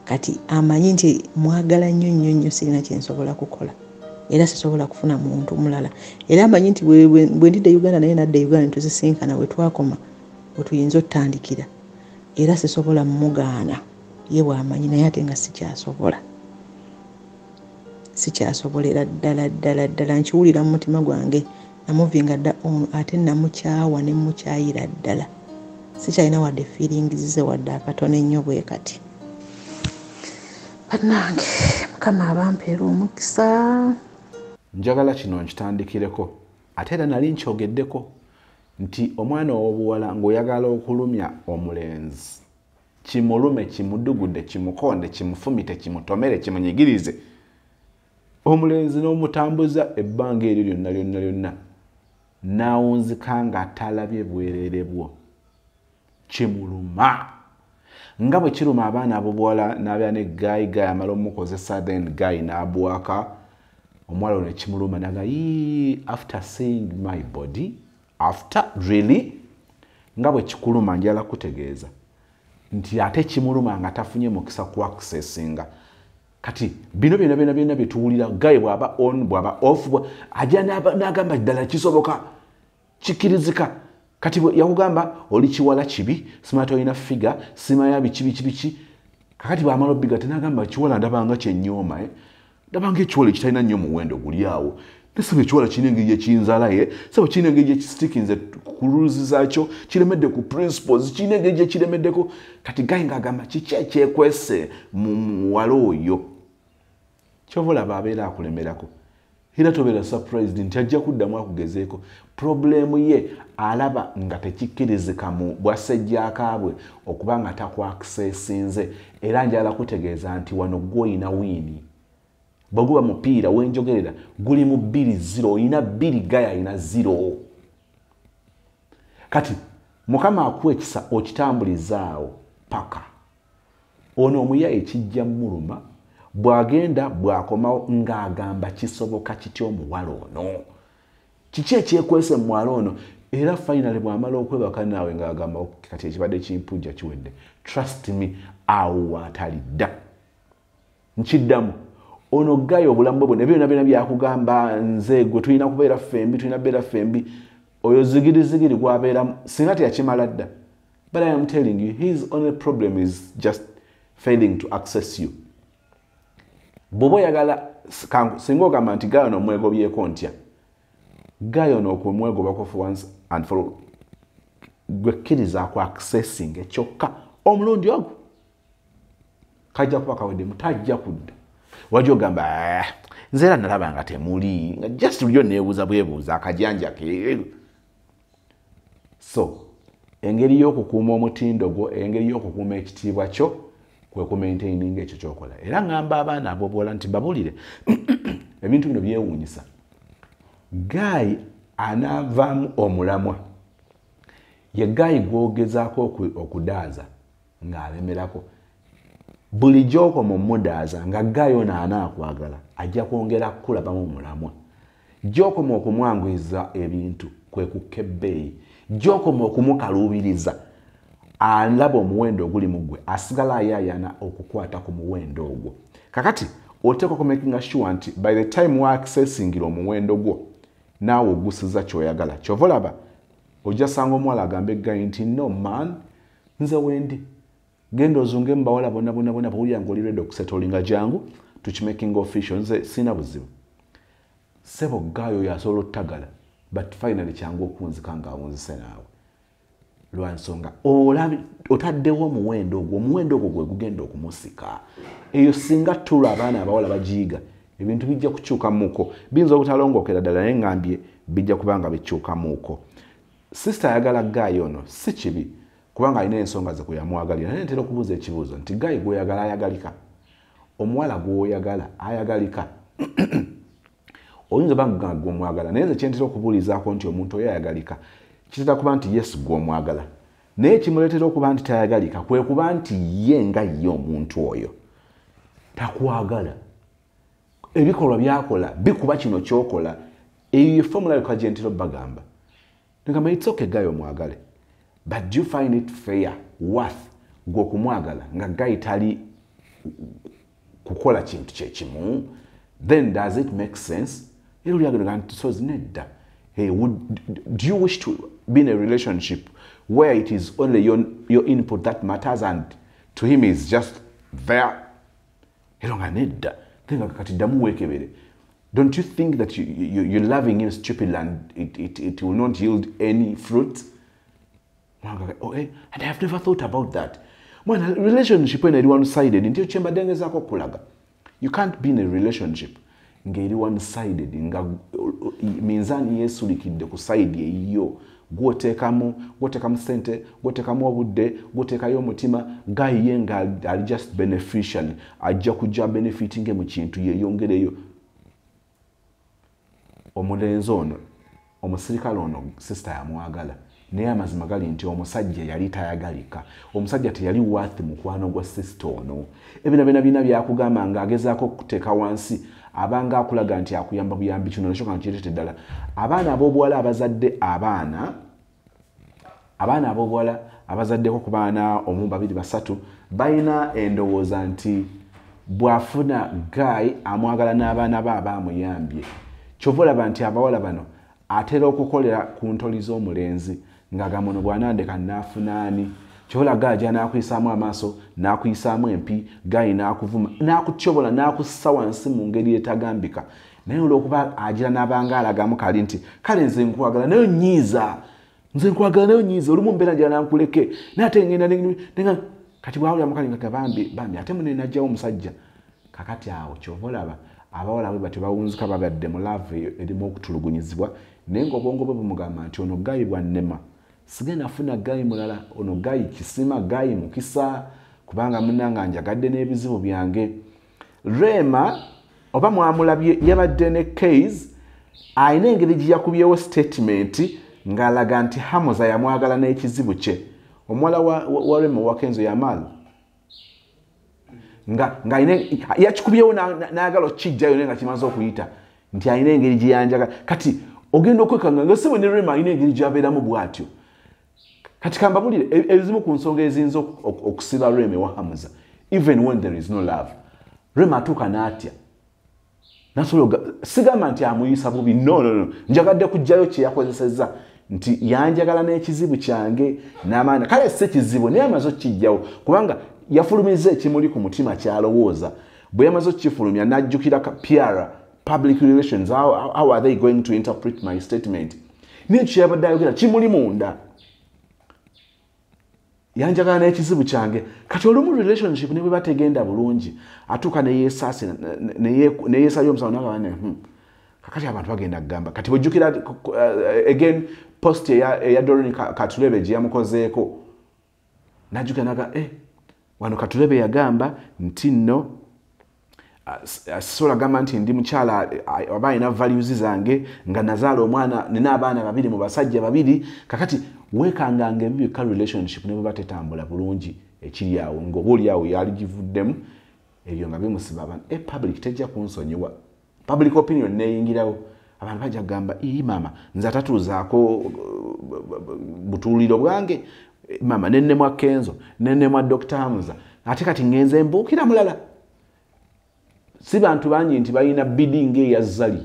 Kati amanyi nti mwagala nnyo sirina kye nsobola kukola era sisobola kufuna muntu mulala. Era amanyi nti bwe ndidde Uganda naye nadde Uganda ntuzisinkana we twakoma we tuyinza otutandikira. Era sisobola mmugaana ye bw'amanyi naye ate nga sikyasobola sikyasobolera ddala nkiwulira mu mutima gwange namuvinga dda ono ate namukyawa ne mukyayira ddala. Sikyalina wadde feelings ze wadde akatono ennyo bwe kati. Bannange Mukama abampeera omukisa. Njagala kino nkitandikireko ate era nali nkyogeddeko nti omwana ow'obuwala ng'oyagala okulumya omulenzi kimulume kimudugudde kimukonde kimufumite kimutomere kimunyigirize omulenzi n'omutambuza ebbanga eryo lyonna naawunzika ng'atalabye bwerere bwo kimuluma nga bwe kiruma abaana abobuwala n'abeera ne gayi amala omukozesa then gayi n'abwaka omuwala ono kimuluma naga after seeing my body after really nga bwe kikuluma njala kutegeeza nti ate kimuluma nga tafunye mukisa ku accessinga kati bino byonna byetuwulira gayi bw'aba on bw'aba off ajja n'agamba ddala kisoboka kikirizika kati yakugamba oli kiwala kibi simata olina figa simaya biki kakati bw'amala obbiga tenagamba kiwala ndabanga kyenyooma ndabanga ekiwala ekitalina nnyo muwendo guli awo nesaba ekiwala kirina engeri gyekiyinzalaye saba kirina engeri gyekisitikinze ku rules zaakyo kiremedde ku principles kirina engeri gyekiremeddeko kati gayi ng'agamba kiki ekyekwese mu muwala oyo kyova olaba abeera akulemerako era tobeera surprised nti ajja kuddamu akugezeeko problemu ye alaba nga tekikkirizika mu bwasejjaakaabwe okuba nga takwakisesinze era njala kutegeeza nti wano gw'olina wiini bweguba mupiira wenjogerera guli mu 2-0 olina 2 gaya alina 0 kati mukama akuwa ekisa okitambulizaawo paka ono omuyayi kijja muluma bwagenda bwakomawo ng'agamba kisoboka kityo omuwala ono kiki ekyekwese muwala ono era finally bw'amala okwebaka naawe ng'agamba kati ekibadde kimpujja kiwedde trust me awo watalidda nkiddamu ono gayo obulamu bwe byonna byakugamba nze gwe tulina kubeera fembi oyo zigiri gwabeeramu singa teyakimala dda but I am telling you his only problem is just failing to access you. Bw'oba oyagala singa ogamba nti gayo n'omwegobyeko ntya gayo n'okumwegobako for once and for all gwe kkiriza ku accessing ekyokka omulundi ogwo kajja kuba kaweddemu tajja kudda wajja ogamba nze era nalaba nga temuli nga just lyo neebuuza bwebuuza akajanja ke. So engeri y'okukuuma omutindo gwo engeri y'okukuuma ekitiibwa kyo kwe kumaintaininga ekyo kyokola era ngamba abaana abobuwala nti babulire ebintu bino byewuunyisa gayi anaavaamu omulamwa ye gayi gwogezaako okudaaza ng'alemerako buli gy'okoma omudaaza nga gayi ono anaakwagala ajja kwongera kukulabamu omulamwa gy'okoma okumwanguyiza ebintu kwe kukka ebbeeyi gy'okoma okumukaluubiriza alaba omuwendo oguli mu ggwe asigala ayaayana okukwata ku muwendo ogwo kakati oteekwa kumakinga sure nti by the time wa accessingira omuwendo gwo naawe ogusiza kyoyagala kyova olaba ojja sanga omuwala agamba eggayi nti no man nze wendi genda ozunge mu bawala bonna bawulira nga oli ready okusetolinga jangu tukimakinga official nze sina buzibu sebo gayo yasobola ottagala but finally kyangu okunzika ng'awunzise naawe lwansonga otaddewo omuwendo ogwo gwe gugenda okumusika eyo singa tulo abaana abawala bajiiga ebintu bijja kukyukamuuko biyinza obutalongokera ddala naye ngambye bijja kubanga bikyukamuuko. Sister ayagala gayi ono si kibi kubanga alina ensonga ze kuyamwagalira naye ntera okubuuza ekibuuzo nti gayi gw'oyagala ayagalika omuwala gw'oyagala ayagalika oyinza banga gw'omwagala naye nze kyentera okubuulizaako nti omuntu oyo ayagalika kitera kuba nti yes gw'omwagala naye kimuleetera okuba nti tayagalika kwe kuba nti ye nga ye omuntu oyo takwagala ebikolwa byakola bikuba kino kyokola eyo formula yoka gyentera bagamba ngamba it's okay gayi omwagale but do you find it fair worth gw'okumwagala nga gayi tali kukola kintu kyekimu then does it make sense? So hey, do you wish to be in a relationship where it is only your input that matters and to him is just there? Don't you think that you're loving him stupidly and it will not yield any fruit? Oh, hey, and I have never thought about that. When a relationship when it's one-sided, you can't be in a relationship ngeri one-sided minzani yesulikidde ku side eyo gwotekamu sente gwotekamu obudde gwotekayo omutima gayiye nga ali just beneficial ajja kujja benefiting mu kintu yeyongereyo. Omulenzi ono omusirikale ono sister yamwagala naye amazima gali nti omusajja yali tayagalika. Omusajja teyali worth mukwano gwa sister ono. Ebina byakugamba nga agezaako okuteeka wansi abanga akulaga nti akuyamba buyambi kino nashoka nkirete ddala. Abaana ab'obuwala ab'obuwala abazaddeko ku baana omu babiri basatu balina endowooza nti bw'afuna guy amwagala n'abaana be abamuyambye. Kyova olaba nti abawala bano atera okukolera ku ntoli z'omulenzi ng'agamba ono bw'anandeka naafunaani. Kyova olaba gajja n'akuyisaamu amaaso n'akuyisaamu empi gayi n'akuvuma n'akutyobola n'akussa wansi mu ngeri etagambika. Naye olw'okuba agira n'abanga alagamu kali nti kale nze nkwagala naye nyiiza olumu mbeera njala nankuleke nate ngenda kati bwawulira mukali nga bambi ate mune najjawo omusajja. Kakati awo kyova olaba abawala bwe batebawunzika babadde mu love erimu okutulugunyizibwa naye ng'obwongo bwe bumugamba nti ono gayi bwannema sigenda nafuna gayi mulala, ono gayi kisima, gayi mukisa kubanga munanga njagadde n'ebizibu byange. Rema oba mwamulabye yabadde ne case ayina engeri gye yakubyewo statement ng'alaga nti Hamoza yamwagala n'ekizibu kye. Omuwala wa Rema wa Kenzo Yamal nga yakikubyewo n'agala okijjayo naye nga kimaze okuyita nti ayina engeri gye yanjagala. Kati ogenda okwekanga nga si bwe ne Rema ayina engeri gy'abeeramu bw'atyo. Kati kambabulire ezimu ku nsonga eziyinza okusiba Rema wa Hamoza even when there is no love. Rema atuuka n'atya nasobola sigamba nti amuyisa bubi, no njagadde kujjayo kye yakozesezza nti yanjagala n'ekizibu kyange n'amaana. Kale si kizibu naye amaze okkijjawo kubanga yafulumiza ekimuli ku mutima kyalowooza. Bwe yamaze okukifulumya n'ajjukira PR, public relations, how are they going to interpret my statement? N'ekyo yabadde ayogera kimuli munda. Yanjagala n'ekizibu kyange. Kati olumu relationship ne bwe bategenda bulungi atuuka neyeesaayo omusawo n'agamba kakati abantu bagenda kugamba. Kati bw'ojjukira again post eya Doreen Katulebe gye yamukozeeko n'ajjukira n'aga wano Katulebe yagamba nti nno sisobola gamba nti ndi mukyala oba alina values zange nga nazaala omwana nina abaana babiri mu basajja babiri. Kakati weekanganga ebibika relationship ne bwe batetambula bulungi ekiri awo ng'oba oli awo yali givuddemu ebyo nga bimusiba abantu. Public tejja kunsonyiwa, public opinion neeyingirawo. Abantu bajja kugamba maama nze atatuuzaako butuuliro bwange, maama nennemwa Kenzo nennemwa Dr. Hamoza ate kati ngenze mbuukira mulala. Si bantu bangi nti balina bidding eya Zali.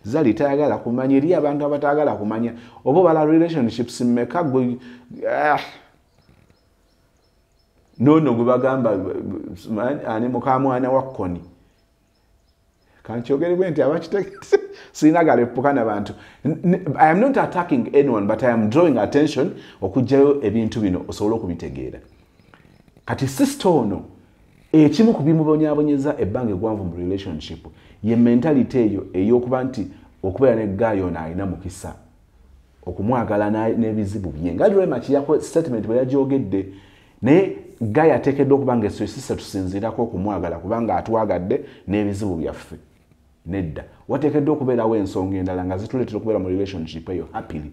Zali tayagala kumanya, eri abantu abatagala kumanya oba bala relationships mmeka gwe nono gwe bagamba ani mukamwana wa Koni. Kankyogere bwe nti abakitegese sinagala epukana bantu. I am not attacking anyone but I am drawing attention okujjayo ebintu bino osobola okubitegeera. Kati sister ono ekimu ku bimubonyaabonyeza ebbanga eggwanvu mu relationship ye mentality eyo ey'okuba nti okubeera ne guy ono alina mukisa okumwagala n'ebizibu bye. Nga Rema kiyako statement bwe yagyogedde naye guy ateekeddwa okuba nga esosisa tusinziirako okumwagala kubanga atwagadde n'ebizibu byaffe. Nedda, wateekeddwa okubeerawo ensonga endala nga zituleetera okubeera mu relationship eyo happily,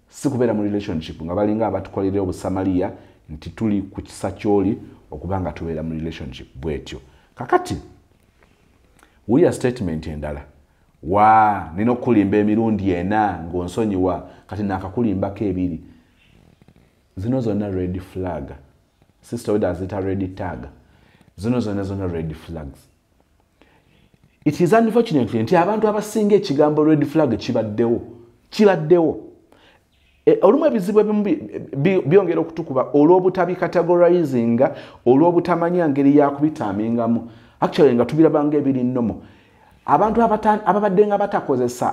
si kubeera mu relationship nga balinga abatukolera obusamaliya nti tuli ku kisa ky'oli okuba nga tubeera mu relationship bwetyo. Kakati wulira statement endala, nina okukulimba emirundi 4 ng'onsonyiwa kati naakakulimbako 2. Zino zonna red flag. Sister we does it a red tag. Zino zonna red flags. it is unfortunately nti abantu abasinga ekigambo red flag kibaddewo olumu ebizibu ebimu byongera okutukuba olw'obutabikategorizinga olw'obutamanya ngeri yakubitaamingamu actually nga tubirabanga ebiri nnomo abantu ababadde nga batakozesa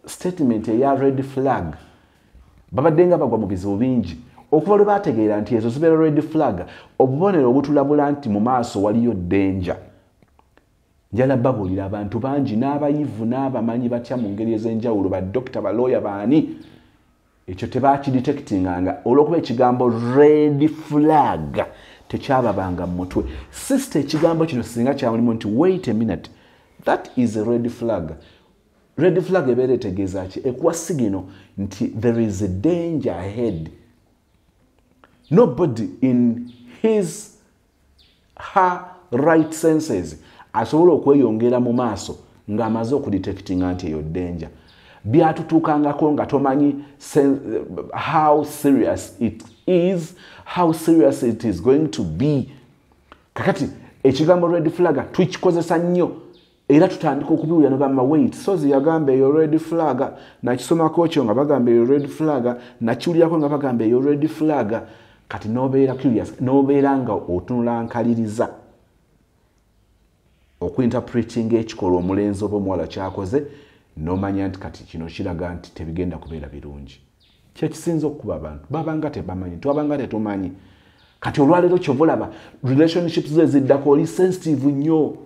statement eya red flag babadde nga bagwa mu bizibu bingi okuva lwe bategeera nti ezo zibeera red flag obubonero obutulabula nti mu maaso waliyo danger. Njala babuulira abantu bangi n'abayivu n'abamanyi batya mu ngeri ez'enjawulo baddokita balooya baani ekyo tebakidetectinganga olw'okuba ekigambo red flag tekyababanga mu mutwe. Sister ekigambo kino singa kyamulimu nti wait a minute, that is a red flag. Red flag ebeera etegeeza ki? Ekuwa sigino nti there is a danger ahead. Nobody in her right senses asobola okweyongera mu maaso ng'amaze okudetectinga nti eyo danger. Byatutuukangako nga tomanyi how serious it is, how serious it is going to be. Kakati ekigambo red flag tukikozesa nnyo era tutandika okubiwulira nogamba wait, Sozi yagamba eyo red flag, nakisomako kyo nga bagamba eyo red flag, nakiwulirako nga bagamba eyo red flag. Kati nobeera curious, nobeera nga otunula nkaliriza okuinterpreting ekikolwa omulenzi oba omuwala kyakoze nomanya nti kati kino kiraga nti tebigenda kubeera birungi. Kyekisinza okuba abantu babanga tebamanyi, twabanga tetumanyi. Kati olwaleero kyovolaba relationships ze ziddako oli sensitive nnyo.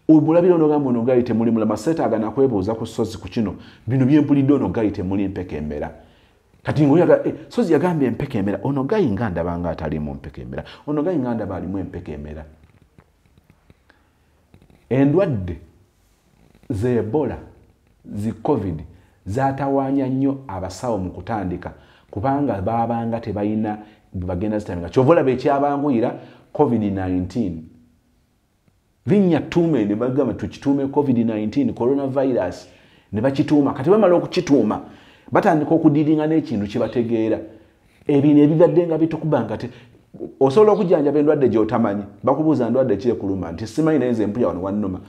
Omulabira onogamba ono gali temuli mulama setaaga nakwebuuza ku Sozi ku kino bino byempulidde ono gali temuli mpeka emmera. Kati ngoyaga Sozi yagambye empeka emmera, ono gali nga ndabanga atalimu mpeka emmera, ono gali nga ndaba alimu empeka emmera. Endwadde ze Ebola zi COVID zaatawaanya nnyo abasawo mu kutandika kubanga babanga tebalina bagenda zitamiga. Kyovola bekyabanguyira COVID-19 linnya tuume ne bagamba tukituume COVID-19 coronavirus ne bakituuma. Kati bamala okukituuma batandika okudiringa n'ekintu kyebategeera ebino ebibadde nga bitukubanga te osobola okujjanjaba endwadde gy'otamanyi bakubuuza ndwadde ki ekuluma nti simanyi naye nze mpulya wano wannuma.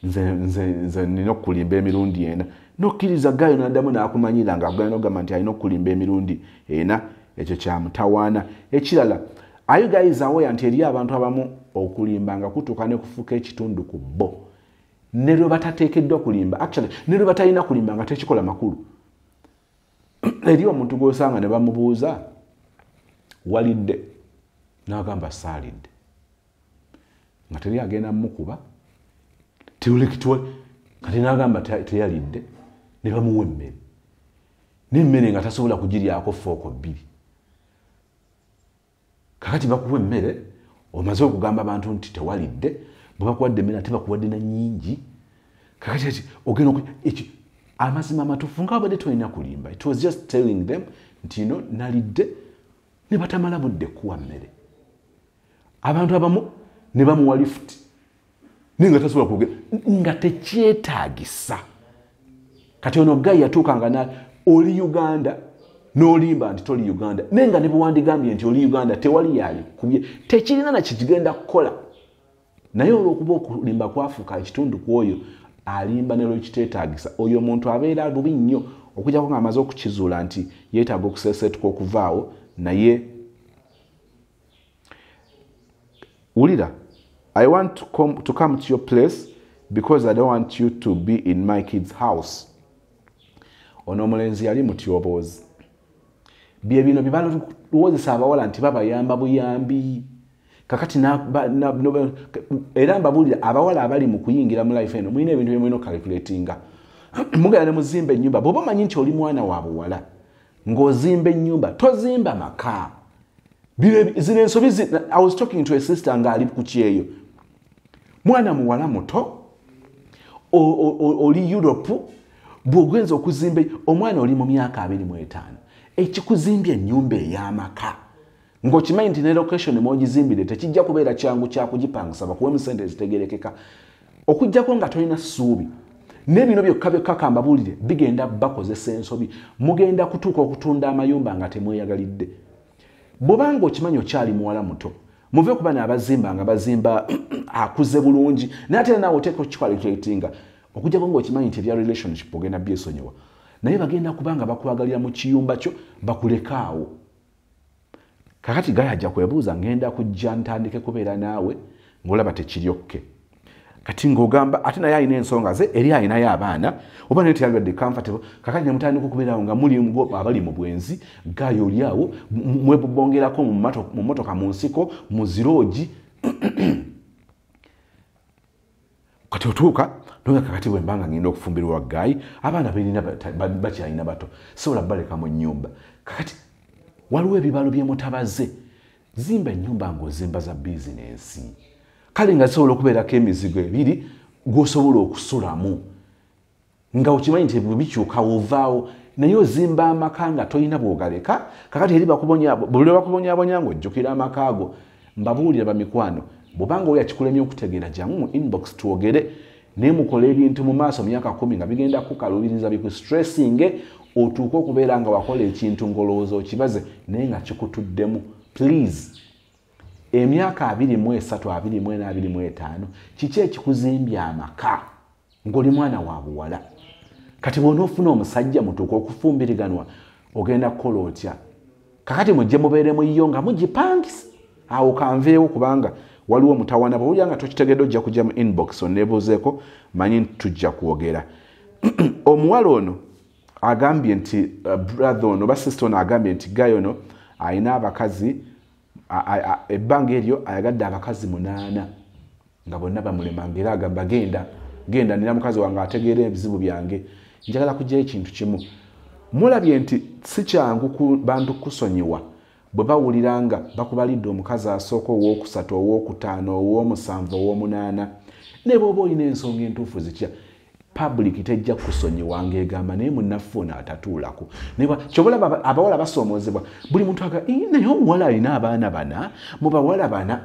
Nze nina okulimba emirundi ena nokkiriza gayo naddamu n'akumanyira nga agenda ogamba nti alina okulimba emirundi ena. Ekyo kyamutawaana. Ekirala, are you guys aware nti eri abantu abamu okulimba nga kutuuka ne kufuuka ekitundu ku bo ne lwe batateekeddwa kulimba, actually ne lwe batalina kulimba nga tekikola makulu. Eri omuntu gw'osanga ne bamubuuza walidde n'agamba saalidde nga teri agenda mmukuba tiulikitwe kati n'agamba teyalidde ne bamuwa emmere n'emmere nga tasobola kugiryako fooko bbiri. Kakati bakuwa emmere omaze okugamba abantu nti tewalidde, bwe bakuwadde emmere ate bakuwadde na nnyingi. Kakati ati ogenda amazima amatuufu nga babadde tolina kulimba. It was just telling them nti ino nalidde ne batamala budde kuwa mmere. Abantu abamu ne bamuwa lifuti naye nga tasobola kugenda nga tekyetaagisa. Kati ono gayi yatuukanga na oli Uganda n'olimba nti toli Uganda naye nga ne bwewandigambye nti oli Uganda tewali yali kubye tekirina na kikigenda kukola. Naye olw'okuba okulimba kwafuuka ekitundu ku oyo alimba ne lwekiteetaagisa oyo omuntu abeera bubi nnyo okujjako ng'amaze okukizuula nti yeetaaga okuseeseetuka okuvaawo naye. Wulira, I want to come to your place because I don't want you to be in my kid's house. Ono omulenzi yali mutyoboozi. Bye bino bye balowozesa abawala nti babayamba buyambi. Kakati era mbabuulira abawala abali mu kuyingira mu life eno mulina ebintu bye mulina calculatinga. Mugenda ne muzimba ennyumba bw'oba omanyi nti oli mwana wa buwala ng'ozimba ennyumba tozimba maka. Zino ensobi I was talking to a sister nga ali ku kyeyo. Mwana muwala muto oli Europe bw'ogwenza okuzimba omwana oli mu myaka 25 ekikuzimbye ennyumba ey'amaka ng'okimanyi nti ne location mw'ogizimbire tekijja kubeera kyangu kya kugipangisa bakuwe mu ssente ezitegerekeka okujjako nga tolina ssuubi n'ebino byokka byokka kambabuulire bigenda bakozesa ensobi mugenda kutuuka okutunda amayumba nga temweyagalidde. Bw'obanga okimanyi okyali muwala muto muve ku bana abazimba nga bazimba akuze bulungi n'ate nawe oteeka okikwalikulatinga okujjako ng'okimanyi nti ebya relationship ogenda byesonyiwa naye bagenda kubanga bakwagalira mu kiyumba kyo bakulekaawo. Kakati Gaye ajja kwebuuza ngenda kujja ntandike kubeera naawe ng'olaba tekiryokke. Kati ng'ogamba ate naye alina ensonga ze eri alinayo abaana oba naye teyalibadde comfortable kakati ne mutandika okubeerawo nga muli abali mu bwenzi Gaye oli awo mwebubongerako mu motoka mu nsiko mu ziroogi kati otuuka noga kakati bwe mbanga ngenda okufumbirwa Gaye abaana balina bakyalina bato sobola baleka mu nnyumba. Kakati waliwo ebibalo byemutabaze zimba ennyumba ng'ozimba za bizinensi kale nga zisobola okubeerako emizigo ebiri gw'osobola okusulamu nga okimanyi nti ebyo bikyuka ovaawo naye ozimba amaka nga tolina bw'ogaleka. Kakati eri buli bakubonyaabonya ng'ojjukira amaka ago mbabuulira bamikwano bw'obanga oli akikulemye okutegeera jangu mu inbox twogere naye mukola ebintu mu maaso myaka 10 nga bigenda kukalubiriza bikustressing otuuka okubeera nga wakola ekintu ng'olowooza okibaze naye nga kikutuddemu. Please emyaka 23 24 25 kiki ekikuzimbya amaka ng'oli mwana wa buwala? Kati bw'onoofuna omusajja mutuuka okufumbiriganwa ogenda kukola otya? Kakati mujje mubeeremu yo nga mugipangisa awo kanveewo kubanga waliwo mutawana bw'olya nga tokitegedde ojja kujja mu inbox oneebuuzeeko manyi tujja kwogera. Omuwala ono agambye nti brother ono ba sister ono agambye nti Gaye ono alina abakazi ebbanga eryo ayagadde abakazi 8 nga bonna bamulema era agamba genda nina mukazi wange ategeera ebizibu byange njagala kujjayo ekintu kimu. Mulabye nti si kyangu ku bantu kusonyiwa bwe bawulira nga bakubalidde omukazi asooka ow'okusatu ow'okutaano ow'omusanvu ow'omunaana ne bw'oba olina ensonga entuufu zitya public tejja kusonyiwa ng'egamba naye munnaffe ono atatuulako. Kyobalaba abawala basoomozebwa buli muntu naye omuwala alina abaana 4 mu bawala 4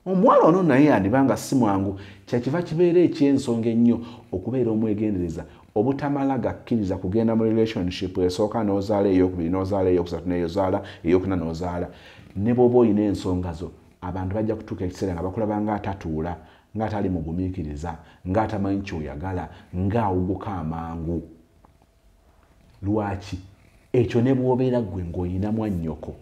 omuwala ono naye yandibanga si mwangu kyakiva kibeera eky'ensonga ennyo okubeera omwegendereza obutamala gakkiriza kugenda mu relationship esooka n'ozaala ey'okubiri n'ozaala ey'okusatu n'ozaala ey'okuna n'ozaala ne bw'oba olina ensonga zo abantu bajja kutuuka ekiseera nga bakulaba ng'atatuula ng'atali mugumiikiriza ng'atamanyi kyoyagala ng'awuguka amangu. Lwaki? Ekyo ne bw'obeera ggwe ng'olina mwannyoko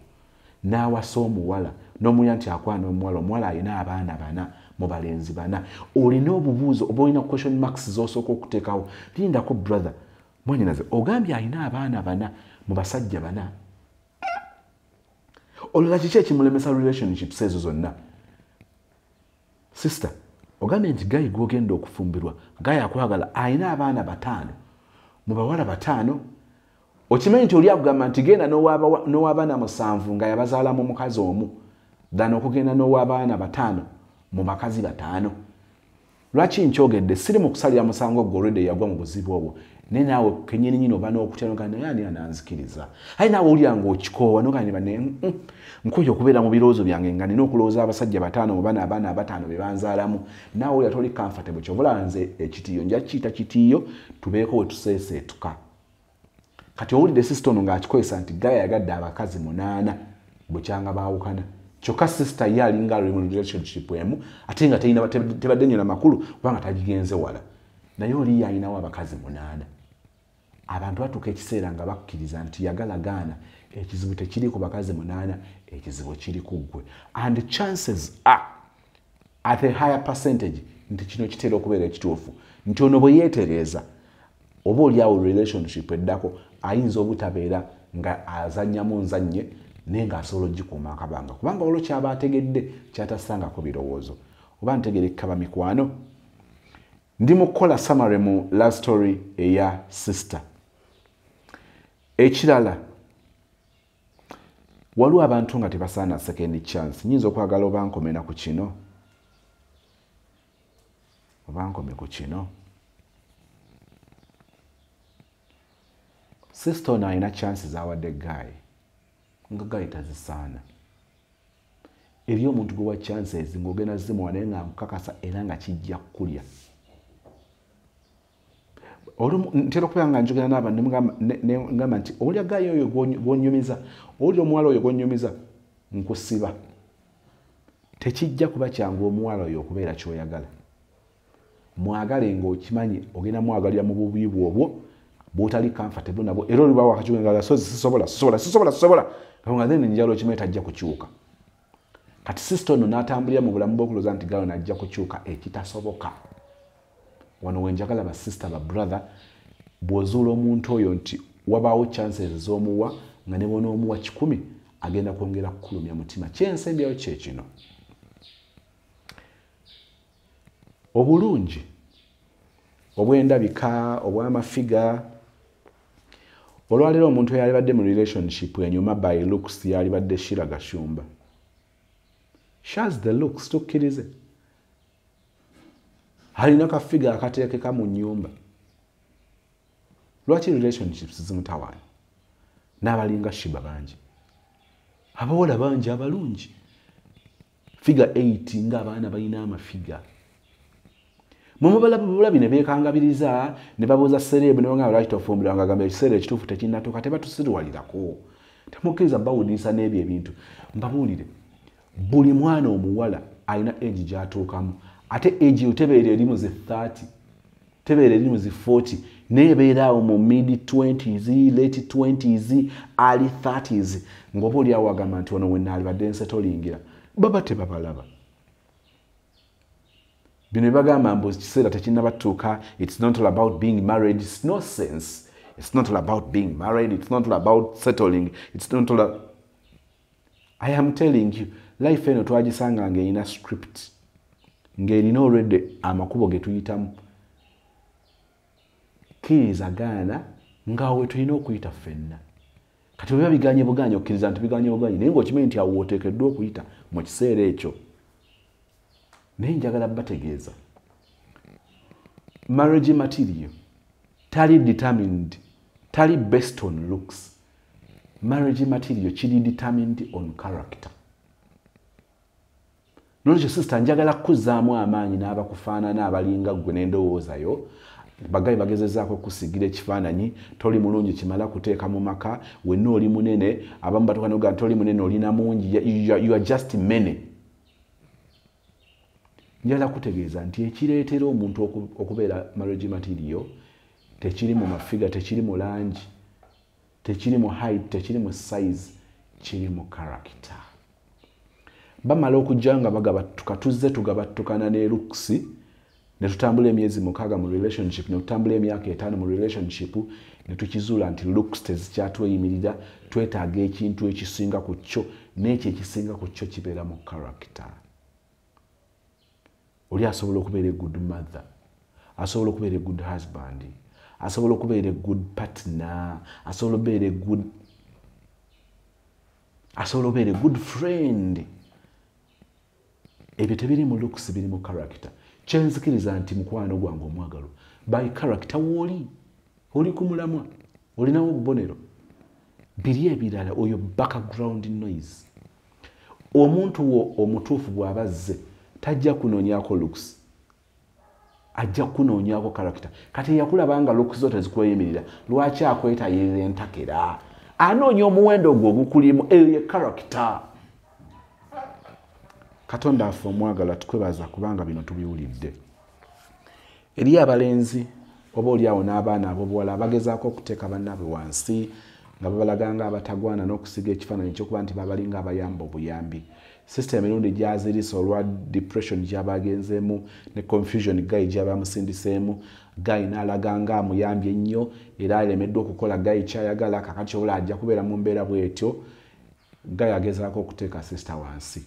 n'awasa omuwala n'omulya nti akwana omuwala alina abaana 4 mu balenzi 4 olina obubuuzo oba olina question marks z'osooka okuteekawo. Lindako brother mwanyinaze ogambye alina abaana 4 mu basajja 4 olala kiki ekimulemesa relationships ezo zonna? Sister ogambye nti Gaye gw'ogenda okufumbirwa Gaye akwagala alina abaana 5 mu bawala 5 okimanyi nti oli akugamba nti genda n'ow'abaana 7 nga yabazaalamu mukazi omu ddana okugenda n'ow'abaana 5 mu bakazi 5. Lwaki nkyogedde siri mu kusalira musango gw'olwedde yagwa mu buzibu obwo naye naawe kenyini nyini oba n'okutya noga naye ani ananzikiriza ayi naawe olya ng'okikoowa noganeba ne nkoye okubeera mu birowoozo byange nga nina okulowooza abasajja 5 mu bana abaana 5 be banzaalamu naawe olya toli comfortable kyobula nze ekitiiyo nja kiyita kitiiyo tubeeko we tuseeseetuka. Kati owulidde sister ono ng'akikozesa nti Gaye yagadde abakazi 8 bukyanga baawukana kyokka sister ye alinga ali mu relationship emu ate nga tebadde nnyo n'amakulu kubanga tagigenze wala naye oli yalinawo abakazi 8. Abantu batuuka ekiseera nga bakkiriza nti yagalagaana ekizibu tekiri ku bakazi 8 ekizibu kiri ku ggwe and chances are at a higher percentage nti kino kitera okubeera ekituufu nti ono bwe yeetereeza oba oliawo relationship eddako ayinza obutabeera nga azannyamu nzannye naye ng'asobola ogikuuma akabanga kubanga olwo kyaba ategedde kyatasangako birowoozo. Oba ntegerekeka bamikwano ndi mu kukola summary mu love story eya sister. Ekirala waliwo abantu nga tebasaana second chance. Nyinza okwagala oba nkomena ku kino oba nkome ku kino. Sister ono alina chances awadde Gaye nga Gaye tazisaana. Eri omuntu gwe wa chances ng'ogenda zimuwa naye nga nkakasa era nga kijja kukulya. Ntera okubeera nga njogera n'abantu ngamba nti olya Gaye oyo gw'onyumiza olya omuwala oyo gw'onyumiza nkusiba tekijja kuba kyangu omuwala oyo okubeera kyoyagala. Mwagale ng'okimanyi ogenda mwagalira mu bubi bwobwo bw'otali comfortable nabwo era oliba wakakiwenga sisobola nga then njalo okimanyi tajja kukyuka. Kati sister ono n'atambulira mu bulamu bw'okulooza nti galo najja kukyuka ekitasoboka. Wano wenjagala ba sister ba brother bw'ozuula omuntu oyo nti wabaawo chances z'omuwa nga ne bw'onoomuwa 10 agenda kwongera kukulumya mutima. Kyensembyayo kye kino. Obulungi obw'endabika obw'amafiga. Olwaleero omuntu eyalibadde mu relationship enyuma by looks yalibadde Shira Gashumba. She has the looks tukkirize. Alina kafiga akateekeka mu nnyumba. Lwaki relationships zimutawaanya? N'abalinga Shiba bangi. Abawala bangi abalungi. Figa 8 ng'abaana balina amafiga. Mumubalabi ne beekangabiriza ne babuuza Serebu ne banga right of ombira ngagamba ekiseera ekituufu tekinnatuuka tebatusirwalirako. Temukkiriza bawuliriza n'ebyo ebintu. Mbabuulire buli mwana omuwala alina age gy'atuukamu. Ate age otebeera eri mu zi 30, tebeera eri mu zi 40, neebeeraawo mu mid 20s, late 20s, early 30s. Ng'oba oli awo wagamba nti ono wenaalibadde nsetolingira. Baba tebabalaba. Bino bagamba mbu kiseera tekinnabatuuka. It's not all about being married. It's no sense. It's not all about being married. It's not all about settling. It's not all I am telling you, life eno twagisanga ng'erina script. Ng'erina already amakubo ge tuyitamu. Kkiriza gaana ng'awe tulina okuyita ffenna. Kati bwe biganye buganye okkiriza nti biganye buganye naye ng'okimanyi nti awo oteekeddwa okuyita mu kiseera ekyo. Naye njagala bategeeza. Marriage material tali determined, tali based on looks. Marriage material kiri determined on character. Nolwekyo sister njagala kuzzaamu amaanyi n'abakufaanana abalinga ggwe n'endowoozayo. Bagayi bagezezaako kusigira ekifaananyi toli mulungi kimala kuteeka mu maka wenna oli munene abamu batuuka n'oga toli munene olina mungi you are just many. Njala kutegeeza nti ekireetera omuntu okubeera marriage material tekiri mu mafiga, tekiri mu langi, tekiri mu height, tekiri mu size, kiri mu character. Bamala okujja nga bagabattuka tuzze tugabattukana ne looks ne tutambula emyezi 6 mu relationship ne tutambula emyaka 5 mu relationship ne tukizuula nti looks tezikyatweyimirira, twetaaga ekintu ekisinga ku kyo n'ekyo ekisinga ku kyo kibeera mu character. Oli asobola okubeera good mother, asobola okubeera good husband, asobola okubeera good partner, asobola okubeera good friend. Ebyo tebiri mu looks, biri mu character. Kyenzikiriza nti mukwano gwange omwagalo by character oli ku mulamwa, olinawo obubonero. Biri ebirala oyo background noise. Omuntu wo omutuufu bw'abazze tajja kunoonyako looks, ajja kunoonyako character. Kati yakulabanga looks zo tezikweyimirira, lwaki akwetayirira entakera? Anoonya omuwendo gwo ogukulimu, eyo ye character. Katonda affe omwagala tukwebaza kubanga bino tubiwulidde. Eri abalenzi oba oliawo n'abaana ab'obuwala abagezaako okuteeka bannaabwe wansi nga babalaganga abatagwana n'okusiga ekifaananyi ky'okuba nti babalinga abayamba obuyambi. System emirundi gyazirisa olwa depression gy'abagenzeemu ne confusion gayi gy'abamusindiseemu. Gayi n'alaganga amuyambye ennyo era alemeddwa okukola gayi kyayagala, kakati obola ajja kubeera mu mbeera bw'etyo. Gayi agezaako okuteeka sister wansi.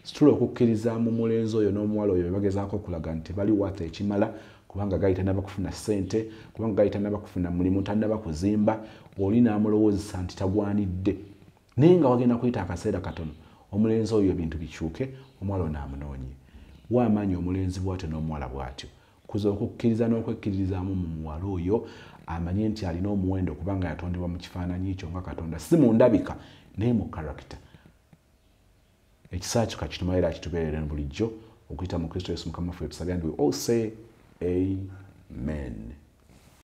Situla okukkiriza mu mulenzi oyo n'omuwala oyo bagezaako okulaga nti bali wata ekimala kubanga Gayi tannaba kufuna ssente, kubanga Gayi tannaba kufuna mulimu, tannaba kuzimba, oli n'amulowoozesa nti tagwanidde. Naye nga wagenda kuyita akaseera katono omulenzi oyo ebintu bikyuke, omuwala ono amunoonye. Wa amaanyi omulenzi bw'atyo n'omuwala bw'atyo kuza okukkiriza n'okwekkiririzaamu mu muwala oyo amanye nti alina omuwendo kubanga yatondebwa mu kifaananyi ekyo nga Katonda, si mu ndabika naye mu character. Ekisaa kyo kakitumalira kitubeerere bulijjo okuyita mu Kristo Yesu Mukama waffe tusabye, and we all say amen.